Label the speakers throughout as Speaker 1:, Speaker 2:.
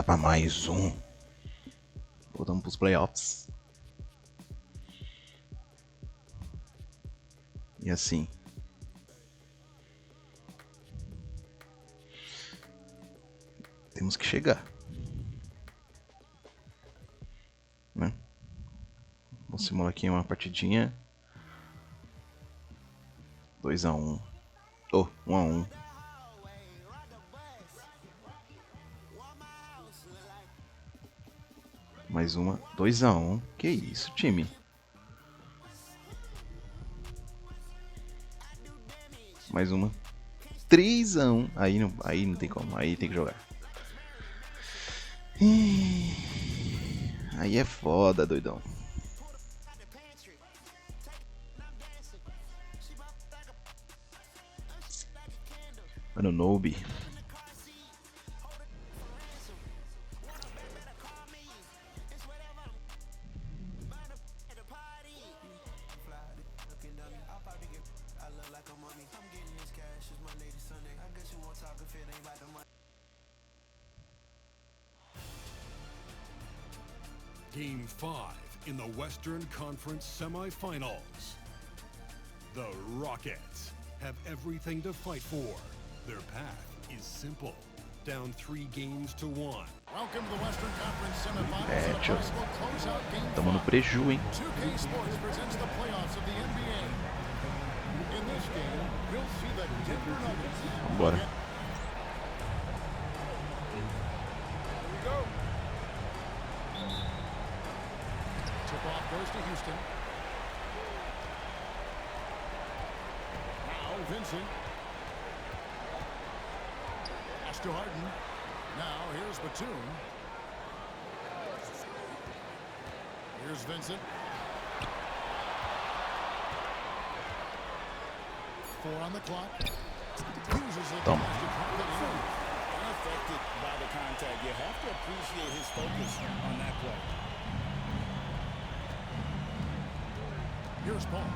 Speaker 1: pra mais um. Voltamos pros playoffs. E assim. Temos que chegar. Né? Vou simular aqui uma partidinha. 2-1. Oh, 1-1. Mais uma. 2-1. Que isso, time? Mais uma. 3-1. Aí não tem como. Aí tem que jogar. Aí é foda, doidão. Mano, noob.
Speaker 2: Game 5 in the Western Conference semifinals. The Rockets have everything to fight for. Their path is simple. Down 3 games to 1.
Speaker 3: Welcome to the Western Conference semifinals and a
Speaker 1: tio.
Speaker 3: possible closeout game.
Speaker 1: Tamo no preju, hein?
Speaker 3: 2K Sports presents the playoffs of the NBA. In this game, we'll see the Denver Nuggets.
Speaker 1: Vambora.
Speaker 3: Tip-off goes to Houston. Now Vincent. Pass to Harden. Now here's Batum. Here's Vincent. 4 on the clock. Uses it.
Speaker 1: Toma.
Speaker 4: Unaffected by the contact. You have to appreciate his focus on that play.
Speaker 3: Here's Paul.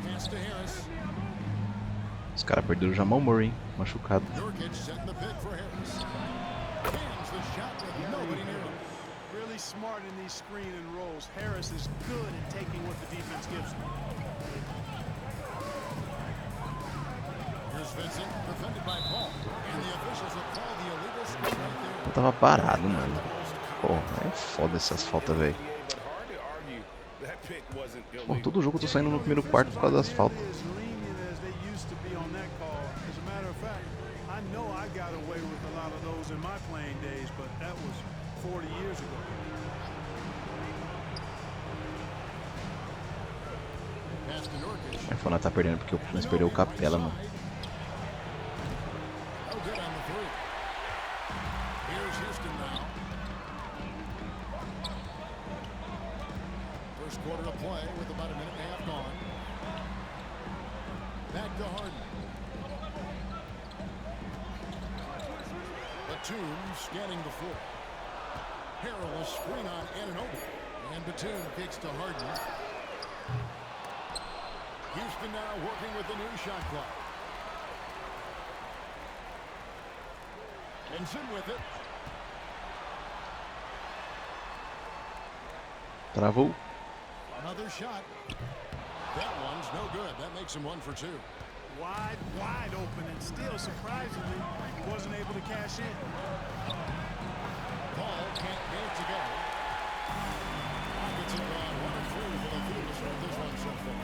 Speaker 3: Pass to Harris.
Speaker 1: Os caras perderam o Jamal Murray, hein? Machucado.
Speaker 3: Nurkic setting the pick for Harris. Jams the shot with nobody near him.
Speaker 5: Really smart in these screen and rolls. Harris is good at taking what the defense gives him.
Speaker 3: Here's Vincent, defended by Paul. And the officials have called the illegal screen right there.
Speaker 1: Eu tava parado, mano. Pô, é foda essas faltas, velho. Pô, todo jogo eu tô saindo no primeiro quarto por causa das faltas.
Speaker 5: As lenient as they used to be on that call. As a matter of fact, I know I got away with a lot of those in my playing days, but that was 40 years ago.
Speaker 3: Pass to Nurkic.
Speaker 1: A Fona tá perdendo porque nós perdeu o Capela, mano.
Speaker 3: No good on the three. Here's Houston now. First quarter of play with about a minute and a half gone. Back to Harden. Batum scanning the floor. Harrell screen on Anunoby. And Batum kicks to Harden. Houston now working with the new shot clock. Vincent with it.
Speaker 1: Travou.
Speaker 3: Another shot. That one's no good. That makes him 1 for 2.
Speaker 5: Wide open, and still surprisingly wasn't able to cash in.
Speaker 3: Paul can't get it to go. Rockets have gone 1 of 3 for the field to start this one so far.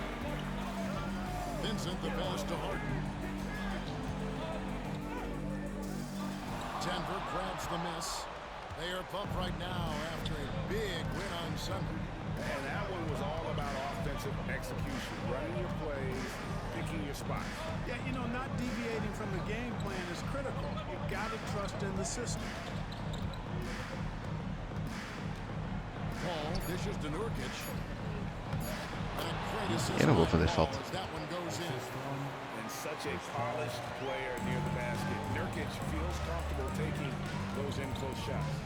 Speaker 3: Vincent the pass to Harden. Denver grabs the miss. They are pumped right now after a big win on Sunday.
Speaker 4: And that one was all about offensive execution, running your plays, picking your spots.
Speaker 5: Yeah, you know, not deviating from the game plan is critical. You got to trust in the system.
Speaker 3: Paul dishes to Nurkic.
Speaker 1: Eu não vou fazer falta.
Speaker 3: That one goes in.
Speaker 4: And such a polished player near the basket. Nurkic feels comfortable taking those in-close shots.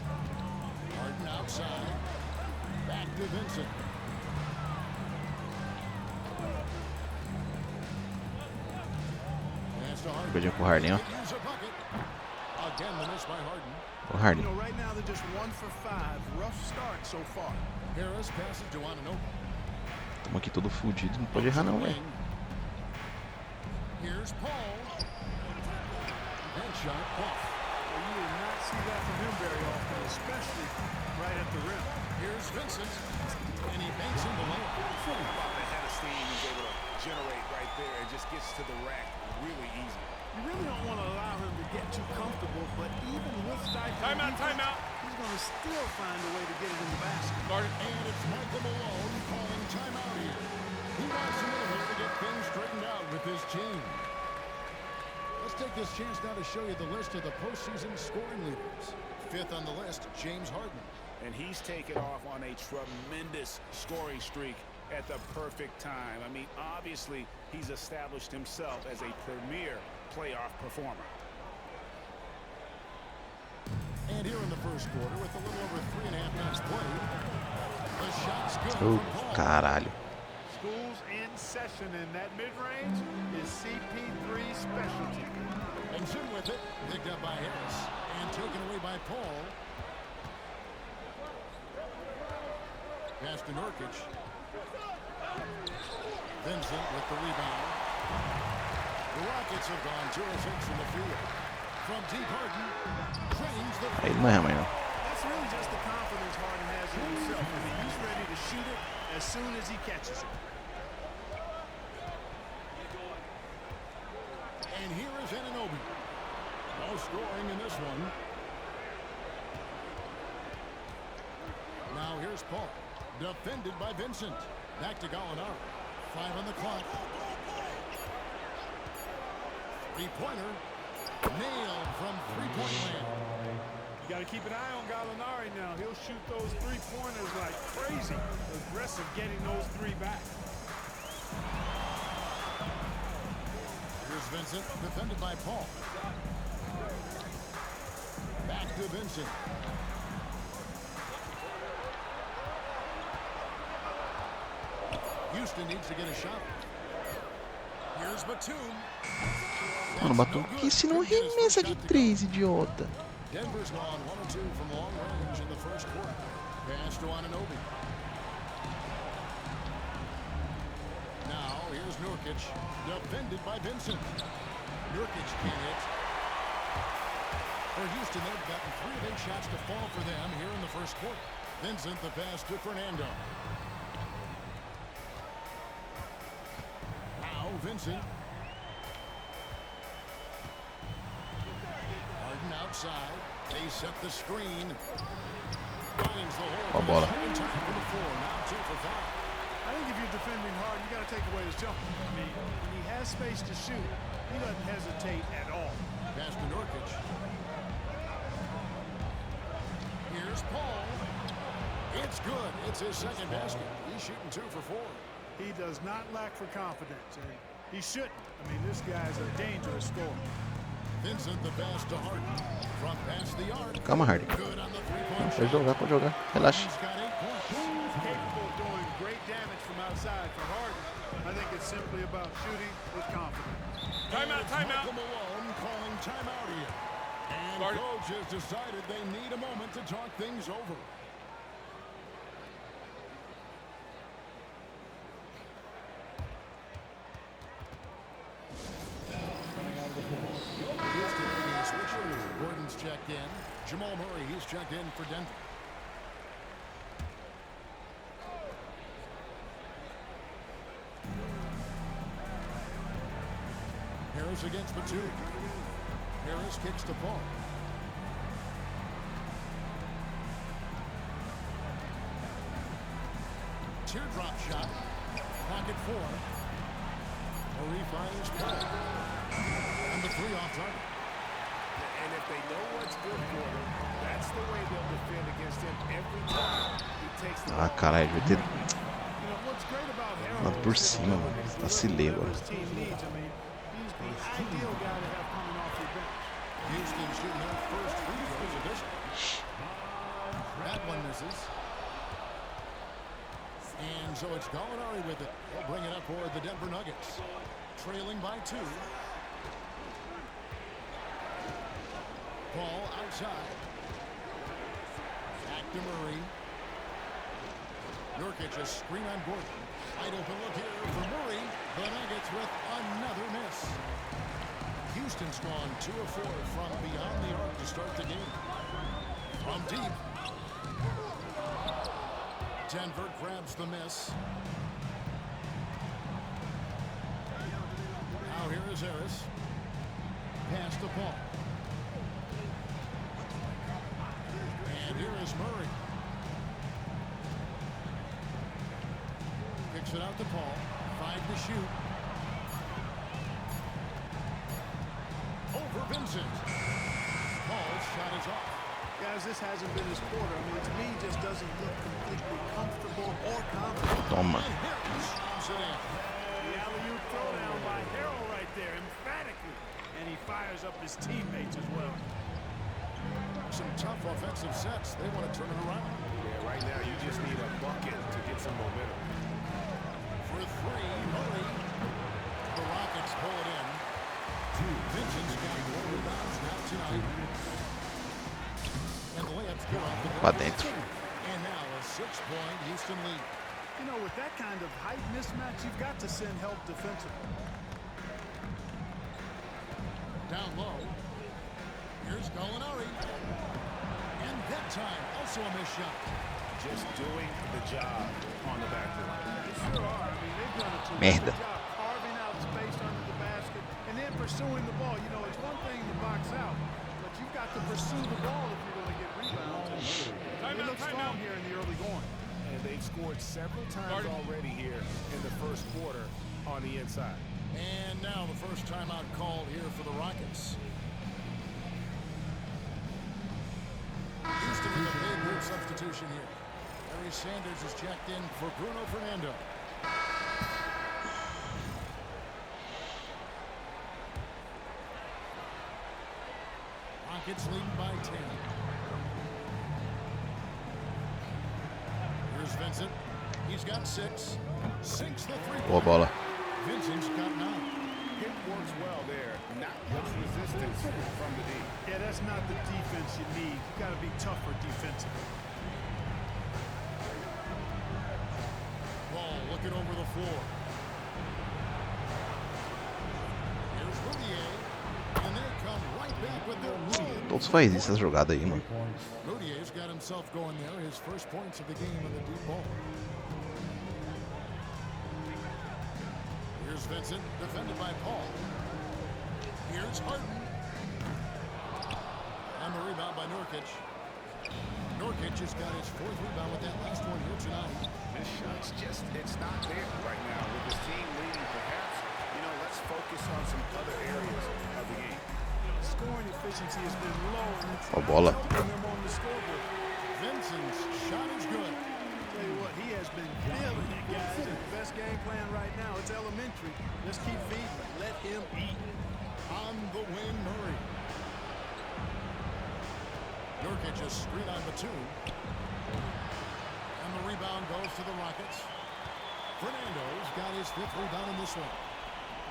Speaker 3: Harden outside. Back to Vincent. to Harden.
Speaker 1: Jogadinha pro Harden, ó.
Speaker 3: Use a bucket. Again, the miss by Harden.
Speaker 1: O Harden.
Speaker 5: You know, right now they're just 1 for 5. Rough start so far.
Speaker 3: Harris passes to Anunoby.
Speaker 1: Tamo aqui todo fudido, não pode errar não, velho.
Speaker 3: Here's Paul. And shot off.
Speaker 5: Well, you will not see that from him very often, especially right at the rim.
Speaker 3: Here's Vincent. And he banks in the layup.
Speaker 4: That head of steam he's able to generate right there and just gets to the rack really easy.
Speaker 5: You really don't want to allow him to get too comfortable, but even with stifling defense, he's going to still find a way to get it in the basket.
Speaker 3: And it's Michael Malone calling timeout here. He wants him in here to get things straightened out with his team. Let's take this chance now to show you the list of the postseason scoring leaders. 5th on the list, James Harden.
Speaker 4: And he's taken off on a tremendous scoring streak at the perfect time. I mean, obviously, he's established himself as a premier playoff performer.
Speaker 3: And here in the first quarter, with a little over 3.5 minutes played, the shot's good
Speaker 1: Oh,
Speaker 3: from Paul.
Speaker 1: caralho.
Speaker 5: School's in session, and that mid-range is CP3's specialty.
Speaker 3: And Jim with it, picked up by Harris, and taken away by Paul. Pass to Nurkic. Vincent with the rebound. The Rockets have gone 2 of 6 in the field. From deep, Harden drains the
Speaker 1: Aí não erra mais não.
Speaker 5: That's really just the confidence Harden has in himself. I mean, he's ready to shoot it as soon as he catches it.
Speaker 3: And here is Anunoby. No scoring in this one. Now here's Paul. Defended by Vincent. Back to Gallinari. 5 on the clock. 3-pointer. Nailed from 3-point land.
Speaker 5: You got to keep an eye on Gallinari now. He'll shoot those 3-pointers like crazy. Aggressive getting those 3 back.
Speaker 3: Here's Vincent, defended by Paul. Back to Vincent. Houston needs to get a shot. Here's Batum.
Speaker 1: Mano, Batum, que se não remessa de 3, idiota.
Speaker 3: Denver's gone 1 of 2 from long range in the first quarter. Pass to Anunoby. Now here's Nurkic, defended by Vincent. Nurkic can't hit. For Houston, they've gotten 3 of 8 shots to fall for them here in the first quarter. Vincent the pass to Fernando. Now Vincent. Harden outside. They set the screen. Finds the hole.
Speaker 1: Ó a bola.
Speaker 3: Second time for the 4. Now 2 for 5.
Speaker 5: I think if you're defending Harden, you got to take away his jumper. I mean, when he has space to shoot, he doesn't hesitate at all.
Speaker 3: Pass to Nurkic. Here's Paul. It's good. It's his second basket. He's shooting 2 for 4.
Speaker 5: He does not lack for confidence, and he shouldn't. I mean, this guy's a dangerous scorer.
Speaker 3: Vincent the pass to Harden. From past the arc.
Speaker 1: Calma, Harden.
Speaker 3: Good on the 3-point
Speaker 1: Pode
Speaker 3: shot.
Speaker 1: jogar, pode jogar. Relaxa.
Speaker 3: He's got 8 points.
Speaker 5: He's capable of doing great damage from outside. For Harden, I think it's simply about shooting with confidence.
Speaker 3: Timeout. Michael Malone calling timeout here. And coach has decided they need a moment to talk things over. Houston making a switch. Gordon's checked in. Jamal Murray, he's checked in for Denver. Harris against the 2. Harris kicks to Paul. Teardrop shot. Pocket 4. Murray finds Paul. And the 3 off target.
Speaker 4: And if they know what's good for them, that's the way they'll defend against him every time he takes the
Speaker 1: Ah,
Speaker 4: ball.
Speaker 1: caralho, devia ter
Speaker 5: You know, what's great about Harold
Speaker 1: dado por
Speaker 5: is that
Speaker 1: cima, mano. Vacilei agora.
Speaker 5: his team needs. I mean, he's the ideal guy to have coming off your bench.
Speaker 3: Houston shooting their first free throws of this one. That one misses. And so it's Gallinari with it. He'll bring it up for the Denver Nuggets. Trailing by 2. Ball outside. Back to Murray. Nurkic, a screen on Gordon. Wide open look here for Murray. The Nuggets with another miss. Houston's gone 2 of 4 from beyond the arc to start the game. From deep. Denver grabs the miss. Now here is Harris. Pass to Paul. And here is Murray. Kicks it out to Paul. 5 to shoot. Over Vincent. Paul's shot is off.
Speaker 5: Guys, this hasn't been his quarter. I mean, to me, he just doesn't look completely comfortable or confident.
Speaker 1: Toma.
Speaker 3: And Harris slams it in.
Speaker 5: The alley-oop throwdown by Harrell right there, emphatically. And he fires up his teammates as well.
Speaker 3: Some tough offensive sets. They want to turn it around.
Speaker 4: Yeah, right now you just need a bucket to get some momentum.
Speaker 3: For 3, Murray. The Rockets pull it in. Vincent's got 4 rebounds now tonight. And the layups go off the
Speaker 1: Pra
Speaker 3: board.
Speaker 1: dentro.
Speaker 3: And now a 6-point Houston lead.
Speaker 5: You know, with that kind of height mismatch, you've got to send help defensively.
Speaker 3: Down low. Here's Gallinari. And that time, also a missed shot.
Speaker 4: Just doing the job on the backboard.
Speaker 5: They sure are. I mean, they've done a
Speaker 1: Merda.
Speaker 5: terrific job carving out space under the basket and then pursuing the ball. You know, it's one thing to box out, but you've got to pursue the ball if you're going to get rebounds. They look strong here in the early going.
Speaker 4: And they've scored several times already here in the first quarter on the inside.
Speaker 3: And now the first timeout called here for the Rockets. Houston with a big group substitution here. Barry Sanders is checked in for Bruno Fernando. Rockets leading by 10. Here's Vincent. He's got 6. Sinks the 3-point.
Speaker 1: Boa bola.
Speaker 3: Vincent's got 9.
Speaker 4: It works well there. Not much resistance from the D.
Speaker 5: Yeah, that's not the defense you need. You got to be tougher defensively.
Speaker 3: Ball looking over the floor. Here's Roudier. And they come right back with their lead.
Speaker 1: Todos faz isso, essa jogada aí, mano.
Speaker 3: Roudier's got himself going there. His first points of the game on the deep ball. Here's Vincent, defended by Paul. Here's Harden. On the rebound by Nurkic. Nurkic has got his 4th rebound with that last one here tonight.
Speaker 4: This shot's just, it's not there right now. With this team leading, perhaps, you know, let's focus on some other areas of the game.
Speaker 5: Scoring efficiency has been low, and it's
Speaker 1: Ó, bola.
Speaker 5: helping them on the scoreboard.
Speaker 3: Vincent's shot is good.
Speaker 5: Tell you what, he has been killing it, guys. And the best game plan right now, it's elementary. Just keep feeding, let him eat.
Speaker 3: On the wing, Murray. Nurkic a screen on Batum. And the rebound goes to the Rockets. Fernando's got his 5th rebound in this one.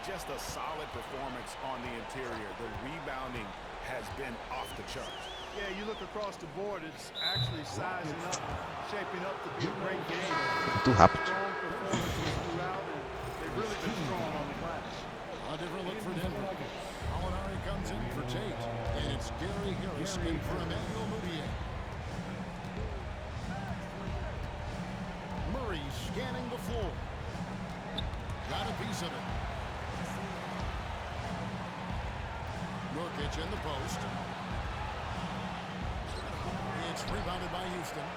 Speaker 4: Just a solid performance on the interior. The rebounding has been off the charts.
Speaker 5: Yeah, you look across the board, it's actually sizing up, shaping up to be a great game.
Speaker 1: Muito rápido.
Speaker 5: Strong performances throughout, and they've really been strong on the glass.
Speaker 3: A different look for Denver. Gallinari comes in for Tate. And it's Gary Harris in for Emmanuel Mudiay. Murray scanning the floor. Got a piece of it. Nurkic in the post. It's rebounded by Houston.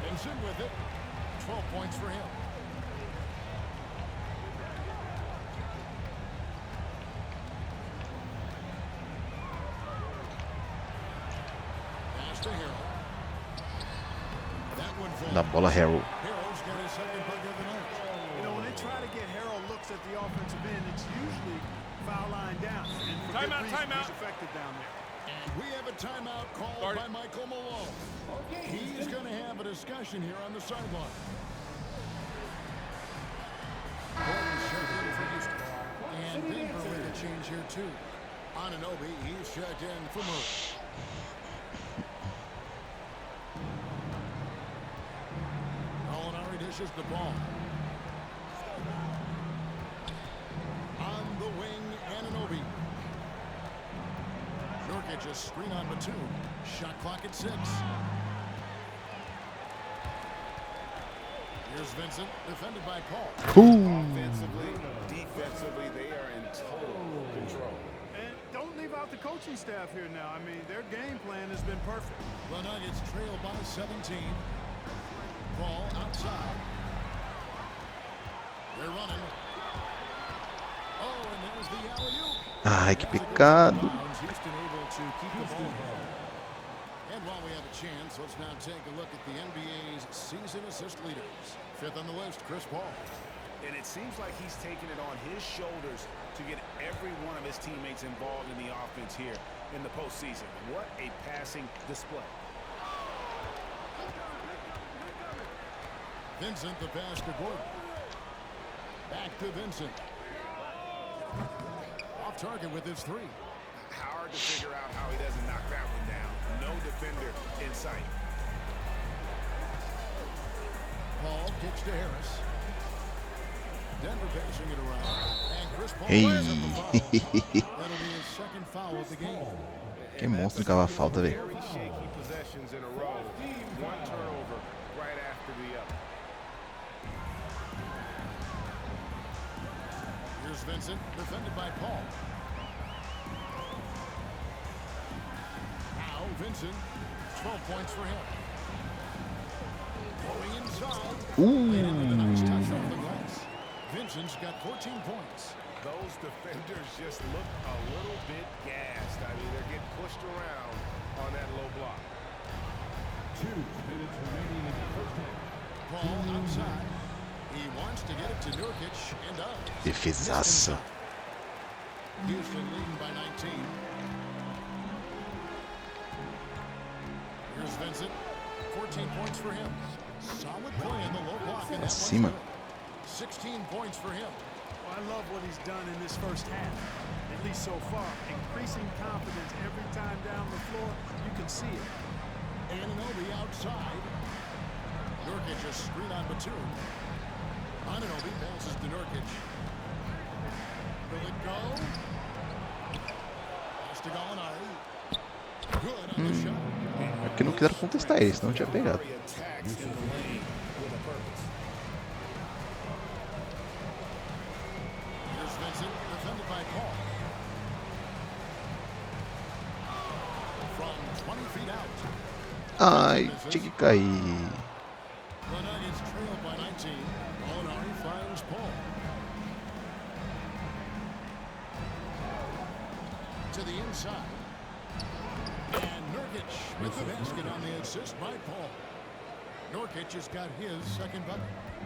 Speaker 3: Vincent with it. 12 points for him. Pass to Harrell. That one falls.
Speaker 1: Da bola, Harrell.
Speaker 3: Harrell's got his 2nd bucket of the night.
Speaker 5: You know, when they try to get Harrell looks at the offensive end, it's usually foul line down. And for good reason, he's effective down there.
Speaker 3: And we have a timeout called by Michael Malone. He's going to have a discussion here on the sideline. Gordon checked in for Houston. And Denver with a change change here too. Anunoby, he's checked in for Murray. Molinari dishes the ball. On the wing, Anunoby. Nurkic a screen on Batum. Shot clock at 6. Here's Vincent, defended by Paul.
Speaker 4: Offensively, defensively, they are in total control.
Speaker 5: And don't leave out the coaching staff here now. I mean, their game plan has been perfect.
Speaker 3: The Nuggets trail by 17. Ball outside. They're running. Oh, and there's the alley-oop.
Speaker 1: Ai, que pecado.
Speaker 3: Houston able to keep the ball. And while we have a chance, let's now take a look at the NBA's season assist leaders. 5th on the list, Chris Paul.
Speaker 4: And it seems like he's taking it on his shoulders to get every one of his teammates involved in the offense here in the postseason. What a passing display.
Speaker 3: Vincent, the pass to Gordon. Back to Vincent. Off target with his 3.
Speaker 4: Hard to figure out how he doesn't knock that one down. No defender in sight.
Speaker 3: Paul kicks to Harris. Denver passing it around. And Chris Paul
Speaker 1: Ei.
Speaker 3: lands on the foul. That'll be his second foul of the game.
Speaker 1: Que monstro que cava falta, velho.
Speaker 4: Very shaky possessions in a row. One turnover right after the other.
Speaker 3: Here's Vincent, defended by Paul. Now Vincent, 12 points for him. Going inside. Laid in with a nice touch off the glass. Vincent's got 14 points.
Speaker 4: Those defenders just look a little bit gassed. I mean, they're getting pushed around on that low block.
Speaker 3: 2 minutes remaining in the first half. Paul outside. He wants to get it to Nurkic and does.
Speaker 1: Defesaça.
Speaker 3: Houston leading by 19. Here's Vincent. 14 points for him. Solid play in the low block. And that one's
Speaker 1: Acima.
Speaker 3: good. 16 points for him.
Speaker 5: Well, I love what he's done in this first half, at least so far. Increasing confidence every time down the floor. You can see it.
Speaker 3: Anunoby outside. Nurkic a screen on Batum. Anunoby passes to Nurkic. Will it go? Pass to Gallinari. Good on the shot.
Speaker 1: É porque não quiseram contestar ele, senão eu tinha pegado.
Speaker 4: Attacks in the lane with a purpose.
Speaker 3: Here's Vincent, defended by Paul. From 20 feet out.
Speaker 1: Ai, tinha que cair.
Speaker 3: The Nuggets trail by 19. Gallinari finds Paul. To the inside. And Nurkic with the basket on the assist by Paul. Nurkic has got his second bucket.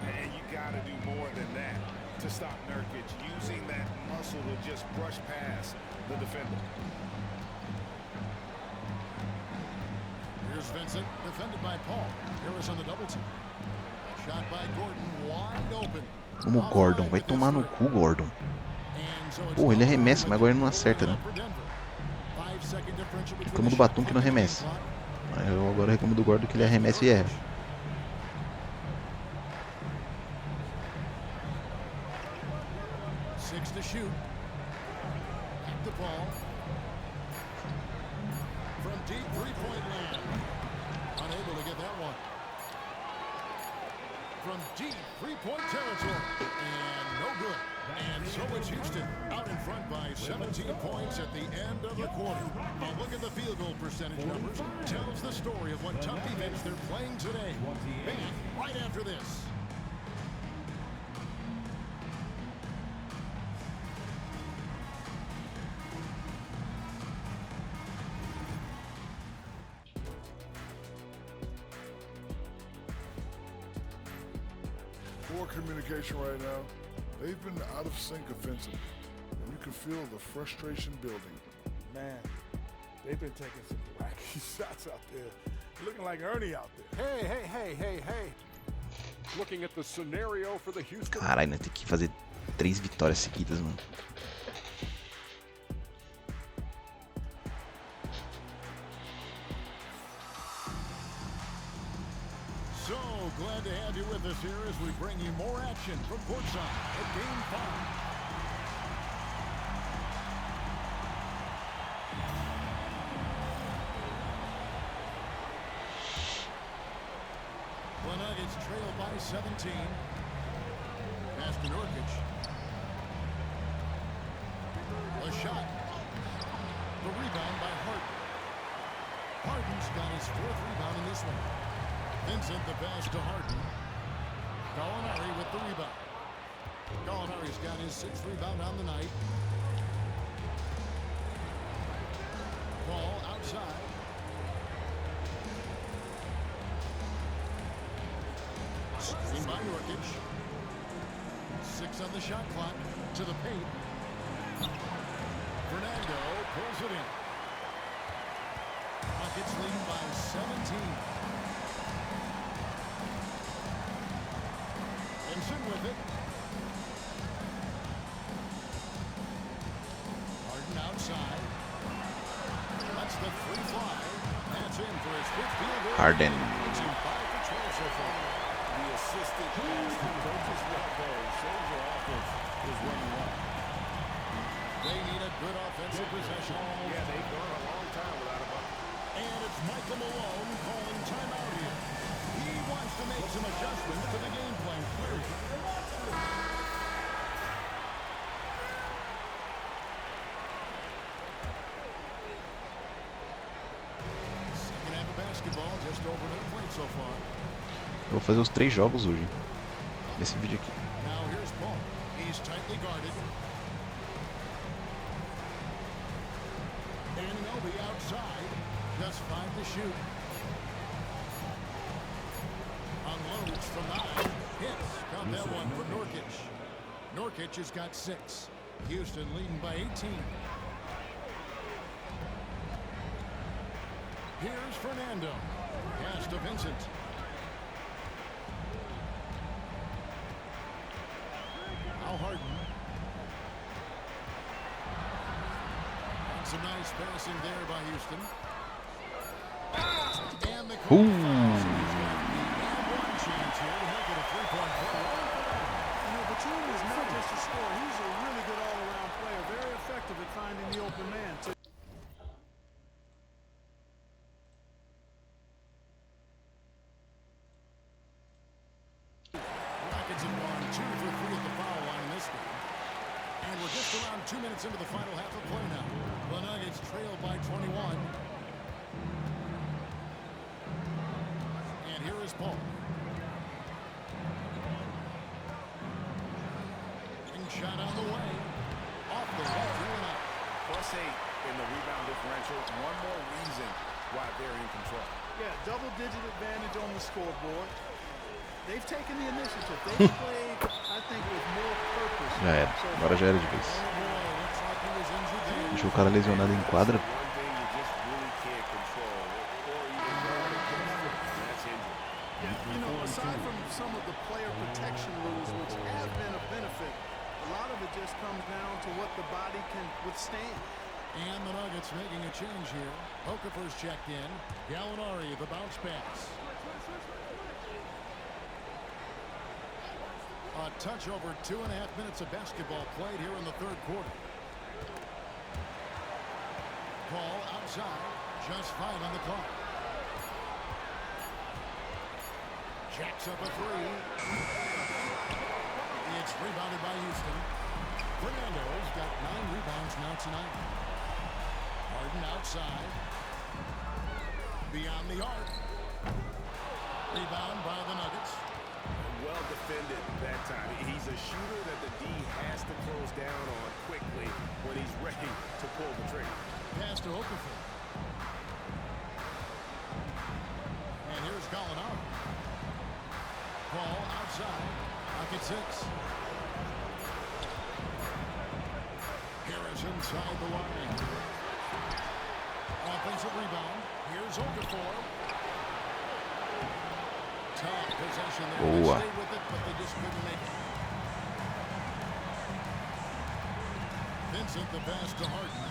Speaker 4: And you got to do more than that to stop Nurkic, using that muscle to just brush past the defender.
Speaker 3: Here's Vincent, defended by Paul. Harris on the double team. Shot by Gordon, wide open.
Speaker 1: Como o Gordon, vai tomar no cu, Gordon. Pô, ele arremessa, mas agora ele não acerta, né? Reclamo do Batum que não arremessa. Eu agora reclamo do Gordon que ele arremessa e erra.
Speaker 3: Six to shoot. Back the ball. From deep three-point land. Unable to get that one. From deep three-point territory. And no good. And so it's Houston out in front by 17 points at the end of the quarter. A look at the field goal percentage numbers tells the story of what tough events they're playing today. Back right after this.
Speaker 6: Poor communication right now. They've been out of sync offensively, and you can feel the frustration building.
Speaker 7: Man, they've been taking some wacky shots out there. Looking like Ernie out there. Hey. Looking at the scenario for the Houston.
Speaker 1: Caralho, nós temos que fazer 3 vitórias seguidas, mano.
Speaker 3: with us here as we bring you more action from courtside at Game 5. The Nuggets trail by 17. Pass to Nurkic. A shot. The rebound by Harden. Harden's got his 4th rebound in this one. Vincent the pass to Harden. Gallinari with the rebound. Gallinari's got his 6th rebound on the night. Ball outside. Screen by Nurkic. 6 on the shot clock. To the paint. Fernando pulls it in. Rockets leading by 17. Benson with it. Harden outside. That's the free fly. That's in for his 5th field goal.
Speaker 1: Harden.
Speaker 3: It's in 5 for 12 so far.
Speaker 4: The assistant pass to coaches left there shows your offense is running well.
Speaker 3: They need a good offensive possession.
Speaker 4: Yeah, they've gone a long time without a bucket.
Speaker 3: And it's Michael Malone calling timeout here. He wants to make some adjustments to the game plan. Second half of basketball, just over the plate so far.
Speaker 1: Eu vou fazer os 3 jogos hoje. Nesse vídeo aqui.
Speaker 3: Now here's Paul. He's tightly guarded. Anunoby outside. Just 5 to shoot. Unloads from 9. Hits. Got that one for Nurkic. Nurkic has got 6. Houston leading by 18. Here's Fernando. Pass to Vincent. Now Harden. Some nice passing there by Houston. And the
Speaker 1: Ooh.
Speaker 3: one chance here to make it a 3-point play.
Speaker 5: You know, Batum is not just a scorer. He's a really good all-around player. Very effective at finding the open man, too.
Speaker 3: Rockets have gone 2 for 3 at the foul line in this game. And we're just around 2 minutes into the final half of play now. The Nuggets trail by 21. And here is Paul. Getting shot on the way. Off the left, here and out.
Speaker 4: +8 in the rebound differential. One more reason why they're in control.
Speaker 5: Yeah, double-digit advantage on the scoreboard. They've taken the initiative. They've played, I think, with more purpose.
Speaker 1: Já era. Agora já era de vez.
Speaker 3: Oh boy, looks like he was injured there.
Speaker 1: Deixou o cara lesionado em quadra.
Speaker 4: One thing you just really can't control, or even guard against it, and that's injury.
Speaker 5: Yeah, you know, aside from some of the player protection rules, which have been a benefit, a lot of it just comes down to what the body can withstand.
Speaker 3: And the Nuggets making a change here. Okafor's checked in. Gallinari, the bounce pass. A touch over 2.5 minutes of basketball played here in the 3rd quarter. Ball outside. Just 5 on the clock. Jacks up a 3. It's rebounded by Houston. Fernando's got 9 rebounds now tonight. Harden outside. Beyond the arc. Rebound by the Nuggets.
Speaker 4: Well defended that time. He's a shooter that the D has to close down on quickly when he's ready to pull the trigger.
Speaker 3: Pass to Okafor. And here's Gallinari. Ball outside. Pocket 6. Harris inside the line. Offensive rebound. Here's Okafor. Tough possession there. They
Speaker 1: Boa.
Speaker 3: stayed with it, but they just couldn't make it. Vincent the pass to Harden.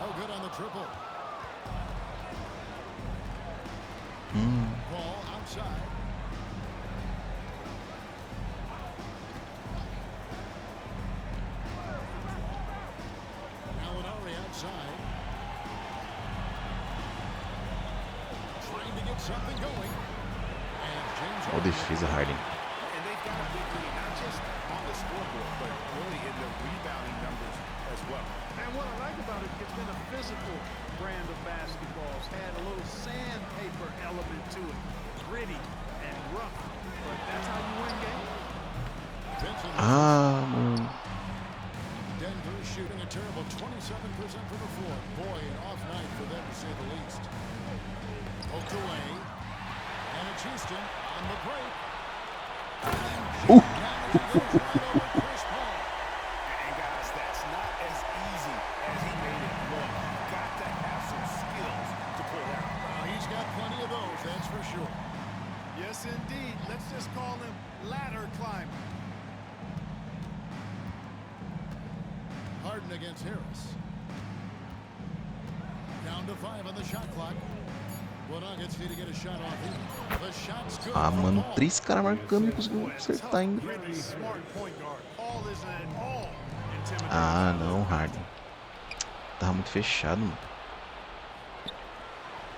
Speaker 3: Oh, good on the triple. Ball outside. something going. And James
Speaker 1: Ó, defesa, Harden.
Speaker 4: And they've got a big lead, not just on the scoreboard, but really in the rebounding numbers as well.
Speaker 5: And what I like about it, it's been a physical brand of basketball. It's had a little sandpaper element to it. Gritty and rough. But that's how you win games.
Speaker 1: Ah, mano.
Speaker 3: Denver shooting a terrible 27% from the floor. Boy, an off night for them to say the least. Poked away. And it's Houston on the break.
Speaker 1: Ooh.
Speaker 4: And guys, that's not as easy as he made it look. You've got to have some skills to pull out.
Speaker 3: He's got plenty of those, that's for sure.
Speaker 5: Yes, indeed. Let's just call him ladder climber.
Speaker 3: Harden against Harris. Down to 5 on the shot clock. Well, Nuggets need to get a shot off here. The shot's good.
Speaker 1: Ah, mano, 3 caras marcando e não conseguiu acertar ainda.
Speaker 5: Really smart point guard. All isn't at all intimidating.
Speaker 1: Ah, não, Harden. Tava muito fechado, mano.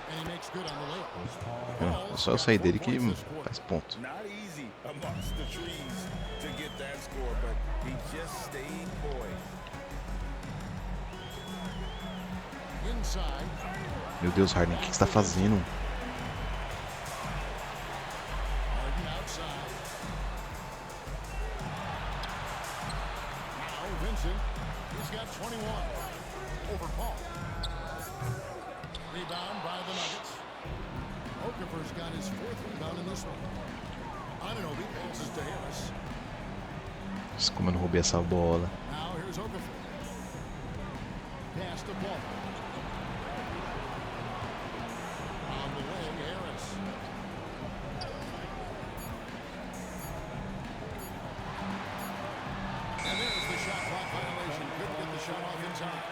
Speaker 3: And he makes good on the layup.
Speaker 1: É só eu sair dele que faz ponto.
Speaker 4: Not easy amongst the trees to get that score, but he just stayed poised.
Speaker 3: Inside.
Speaker 1: Meu Deus, Harden, o que você tá fazendo?
Speaker 3: Harden outside. Now Vincent. He's got 21. Over Paul. Rebound by the Nuggets. Okafor's got his 4th rebound in this one. Anunoby passes to Harris.
Speaker 1: Nossa, como eu não roubei essa bola.
Speaker 3: Now here's Okafor. Pass to Paul. On the wing, Harris. And there's the shot clock violation. Couldn't get the shot off in time.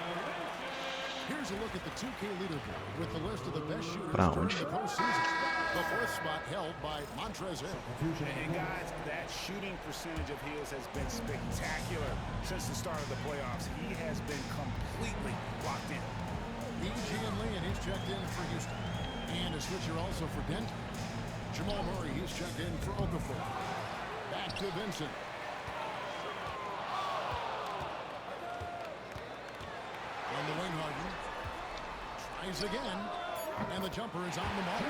Speaker 3: Here's a look at the 2K leaderboard with the list of the best shooters
Speaker 1: Pra
Speaker 3: during
Speaker 1: onde?
Speaker 3: the postseason. The 4th spot held by Montrezl.
Speaker 4: And guys, that shooting percentage of his has been spectacular since the start of the playoffs. He has been completely locked in.
Speaker 3: E.G. and Lee, and he's checked in for Houston. And a switcher also for Denver. Jamal Murray, he's checked in for Okafor. Back to Vincent. On the wing, Harden. Tries again. And the jumper is on the mark.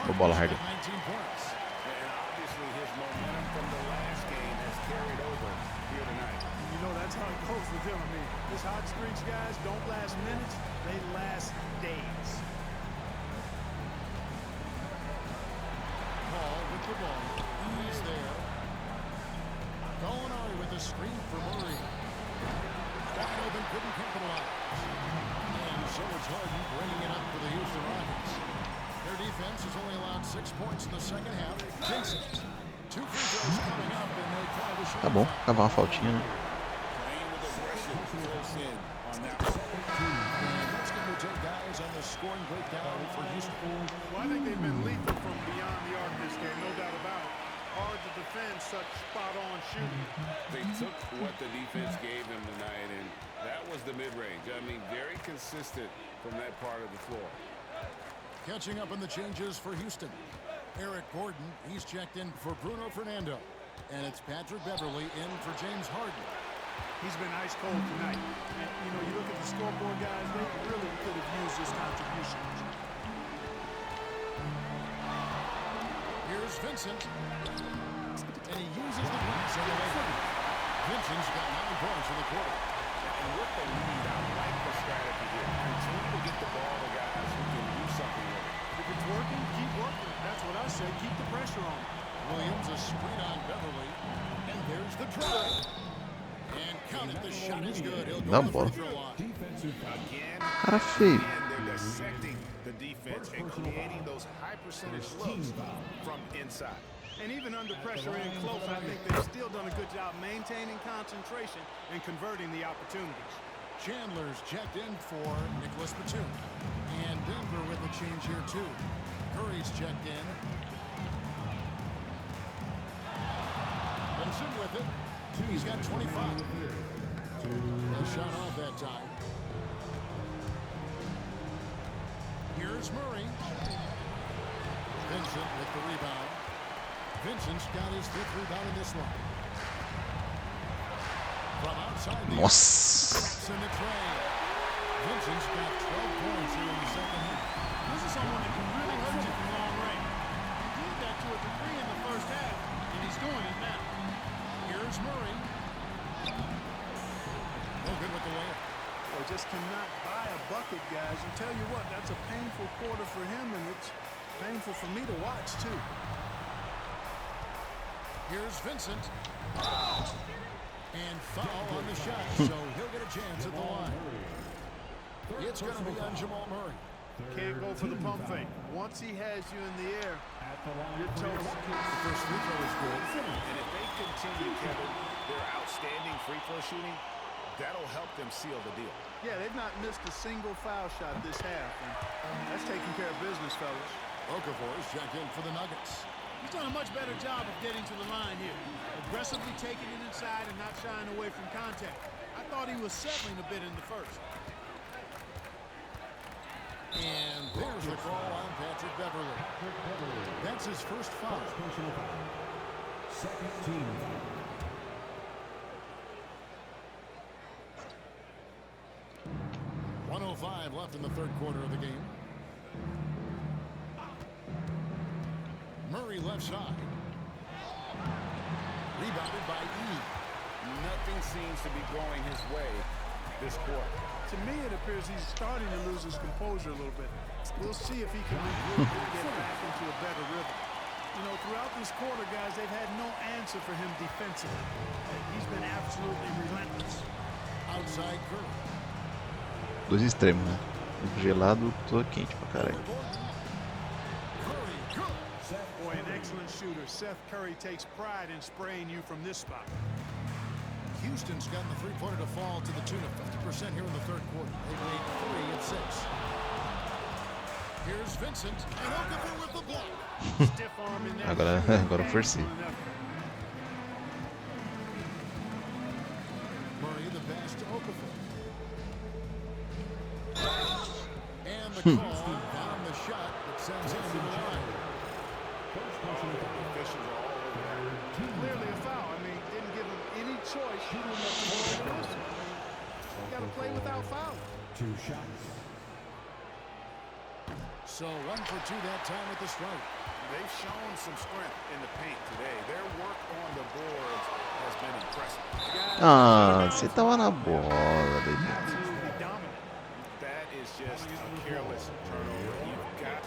Speaker 1: Boa bola, Harden.
Speaker 3: 19 points.
Speaker 4: And obviously his momentum from the last game has carried over here tonight.
Speaker 5: You know, that's how it goes with him. I mean, his hot streaks, guys, don't last minutes. They last days.
Speaker 3: Paul with the ball. He's there. Gallinari with a screen for Murray. Wide open, couldn't capitalize. And so it's Harden bringing it up for the Houston Rockets. Their defense has only allowed 6 points in the second half. Vincent. 2 free throws coming up, and they call the shot.
Speaker 1: Tá bom, cavar uma faltinha, né?
Speaker 4: Playing with aggression, close in on that one.
Speaker 3: And that's going to take guys on the scoring breakdown for Houston.
Speaker 5: Well, I think they've been lethal from beyond the arc this game, no doubt about it. Hard to defend such spot-on shooting.
Speaker 4: They took what the defense gave them tonight, and that was the mid-range. I mean, very consistent from that part of the floor.
Speaker 3: Catching up on the changes for Houston. Eric Gordon, he's checked in for Bruno Fernando. And it's Patrick Beverly in for James Harden.
Speaker 5: He's been ice cold tonight. And, you know, you look at the scoreboard, guys, they really could have used his contribution.
Speaker 3: Here's Vincent. And he uses the pass on the way. Vincent's got 9 points in the quarter.
Speaker 4: And with the lead, I like the strategy here. Continue to get the ball to guys who can do something with it.
Speaker 5: If it's working, keep working. That's what I say. Keep the pressure on.
Speaker 3: Williams, a screen on Beverly. And there's the drive. And count it, the shot is good. He'll
Speaker 1: Dá
Speaker 3: go to the
Speaker 1: bola.
Speaker 3: free throw line.
Speaker 4: Again,
Speaker 1: Cara feio.
Speaker 4: and they're dissecting the defense and creating those high percentage looks from inside.
Speaker 5: And even under pressure and close, I think they've still done a good job maintaining concentration and converting the opportunities.
Speaker 3: Chandler's checked in for Nicholas Batum. And Denver with a change here, too. Curry's checked in. Benson with it. He's got 25. A shot off that time. Here's Murray. Vincent with the rebound. Vincent's got his 5th rebound in this one. From outside the
Speaker 1: Nossa.
Speaker 3: drops in the tray. Vincent's got 12 points here in the second half.
Speaker 5: This is someone that can really hurt you from long range. He did that to a degree in the first half, and he's doing it now.
Speaker 3: Here's Murray. No good with the layup.
Speaker 5: Well, just cannot buy a bucket, guys. And tell you what, that's a painful quarter for him, and it's painful for me to watch, too.
Speaker 3: Here's Vincent. And foul on the shot, so he'll get a chance at the line. It's going to be on Jamal Murray.
Speaker 5: Can't go for the pump fake. Once he has you in the air, you're toast.
Speaker 3: The first free throw is good.
Speaker 4: And if they continue, Kevin, their outstanding free throw shooting, that'll help them seal the deal.
Speaker 5: Yeah, they've not missed a single foul shot this half, and that's taking care of business, fellas.
Speaker 3: Okafor's check in for the Nuggets.
Speaker 5: He's done a much better job of getting to the line here. Aggressively taking it inside and not shying away from contact. I thought he was settling a bit in the first.
Speaker 3: And there's the call on Patrick Beverly. That's his first foul.
Speaker 8: Second team.
Speaker 3: 1:05 left in the third quarter of the game. Murray left side. Rebounded by E.
Speaker 4: Nothing seems to be going his way this quarter.
Speaker 5: To me, it appears he's starting to lose his composure a little bit. We'll see if he can regroup and get back into a better rhythm. You know, throughout this quarter, guys, they've had no answer for him defensively. He's been absolutely relentless.
Speaker 3: Outside Curry.
Speaker 1: Dois extremos, né? Gelado, tô quente pra caralho.
Speaker 5: Boy, an excellent shooter. Seth Curry takes pride in spraying you from this spot.
Speaker 3: Houston's gotten the three-pointer to fall to the tune of 50% here in the third quarter. They've made 3 of 6. Here's Vincent, and Okafor with the block.
Speaker 5: Stiff arm in there.
Speaker 1: Agora eu forcei.
Speaker 3: Murray the pass to Okafor. And the call on the shot that sends him to the line.
Speaker 5: Clearly a foul. I mean, didn't give him any choice. Got to play without foul.
Speaker 8: 2 shots.
Speaker 3: So 1 for 2 that time at the strike.
Speaker 4: They've shown some strength in the paint today. Their work on the boards has been impressive.
Speaker 1: Ah, você tava na bola, baby.
Speaker 5: Absolutely dominant.
Speaker 4: That is just a careless turnover. You've got.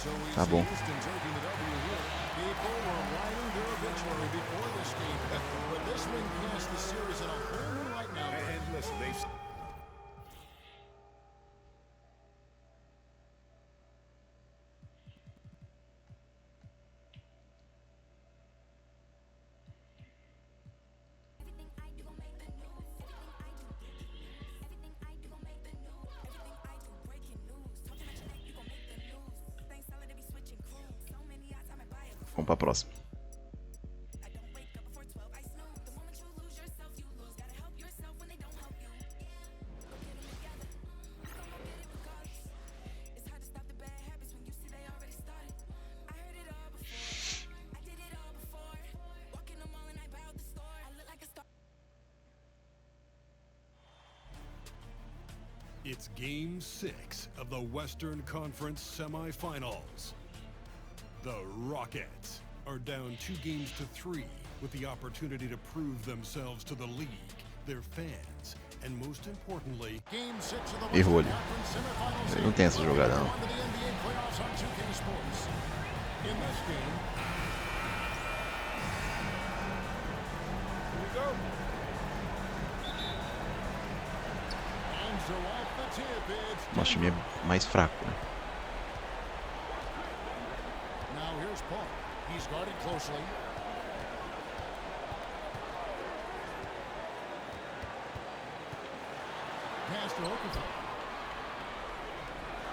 Speaker 3: So we
Speaker 1: Tá
Speaker 3: see
Speaker 1: bom.
Speaker 3: Houston taking the W here. People were riding their obituary before this game, but this one casts the series in a whole new light now.
Speaker 4: And listen, they've.
Speaker 1: Vamos pra próxima.
Speaker 2: It's Game 6 of the Western Conference semifinals. The Rockets are down 2 games to 3 with the opportunity to prove themselves to the league, their fans, and most importantly,
Speaker 3: Game 6 of the
Speaker 1: Errou
Speaker 3: Western
Speaker 1: ali.
Speaker 3: Conference semifinals.
Speaker 1: Ele não tem essa jogada, não.
Speaker 3: On to the NBA playoffs on 2K Sports. In this game,
Speaker 5: Here we go.
Speaker 3: and so off the tip, it's
Speaker 1: Nosso time é mais fraco, né?
Speaker 3: now here's Paul. He's guarded closely. Pass to Okafor.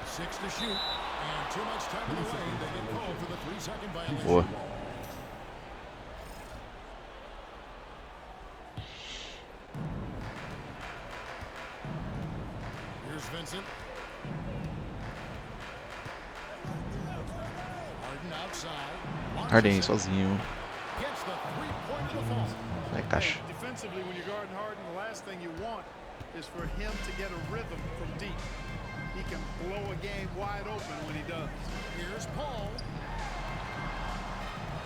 Speaker 3: 6 to shoot, and too much time in the lane. They get called for the 3-second violation.
Speaker 1: Boa.
Speaker 3: Here's Vincent. Harden out
Speaker 1: Harden sozinho. Vai, caixa.
Speaker 5: Defensively, when you're guarding Harden, the last thing you want is for him to get a rhythm from deep. He can blow a game wide open when he does.
Speaker 3: Here's Paul.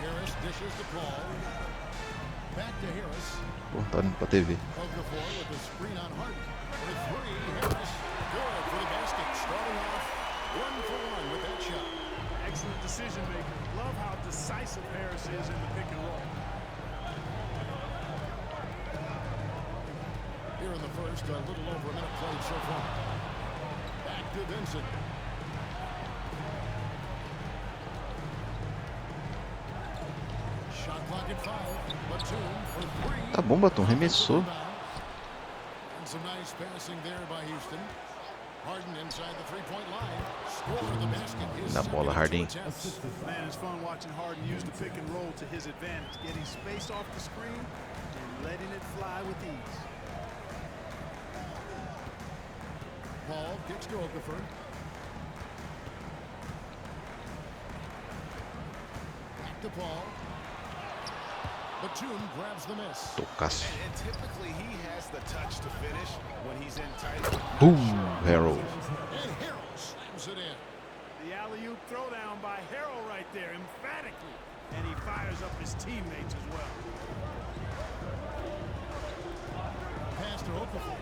Speaker 3: Harris dishes to Paul. Back to Harris.
Speaker 1: Pô, tá indo pra TV.
Speaker 3: Okafor with the screen on Harden. For three, Harris. Good for the basket. Starting off 1 for 1 with that shot.
Speaker 5: Excellent decision maker. Love how decisive Harris is in the pick and roll.
Speaker 3: Here in the first, a little over a minute played so far. Back to Vincent. Shot clock at 5. Batum for 3.
Speaker 1: Tá bom, Batum, arremessou.
Speaker 3: And some nice passing there by Houston. Harden inside the three-point line. Score the basket.
Speaker 1: Na bola, Harden.
Speaker 5: Man, it's fun watching Harden use the pick and roll to his advantage, getting space off the screen and letting it fly with ease.
Speaker 3: Paul kicks to Okafor. Back to Paul. Batum grabs the miss.
Speaker 1: Tocaço.
Speaker 4: And typically he has the touch to finish when he's in tight.
Speaker 1: Harold.
Speaker 3: And Harold slams it in.
Speaker 5: The alley-oop throwdown by Harrell right there, emphatically. And he fires up his teammates as well.
Speaker 3: Pass to Okafor.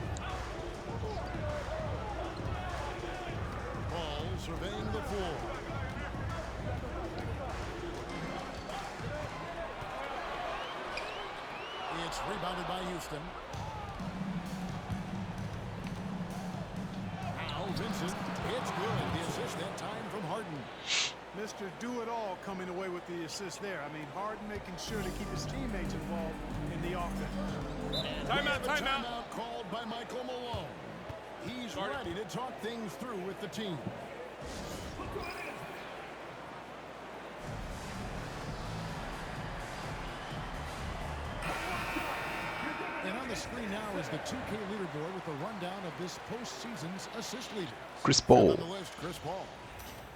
Speaker 3: Paul surveying the floor. It's rebounded by Houston. Now Vincent. It's good. The assist that time from Harden.
Speaker 5: Mr. Do-It-All coming away with the assist there. I mean, Harden making sure to keep his teammates involved in the offense.
Speaker 3: Timeout called by Michael Malone. He's ready to talk things through with the team. And on the screen now is the 2K leaderboard with a rundown of this postseason's assist leader.
Speaker 1: Chris Paul.
Speaker 3: On the list, Chris Paul.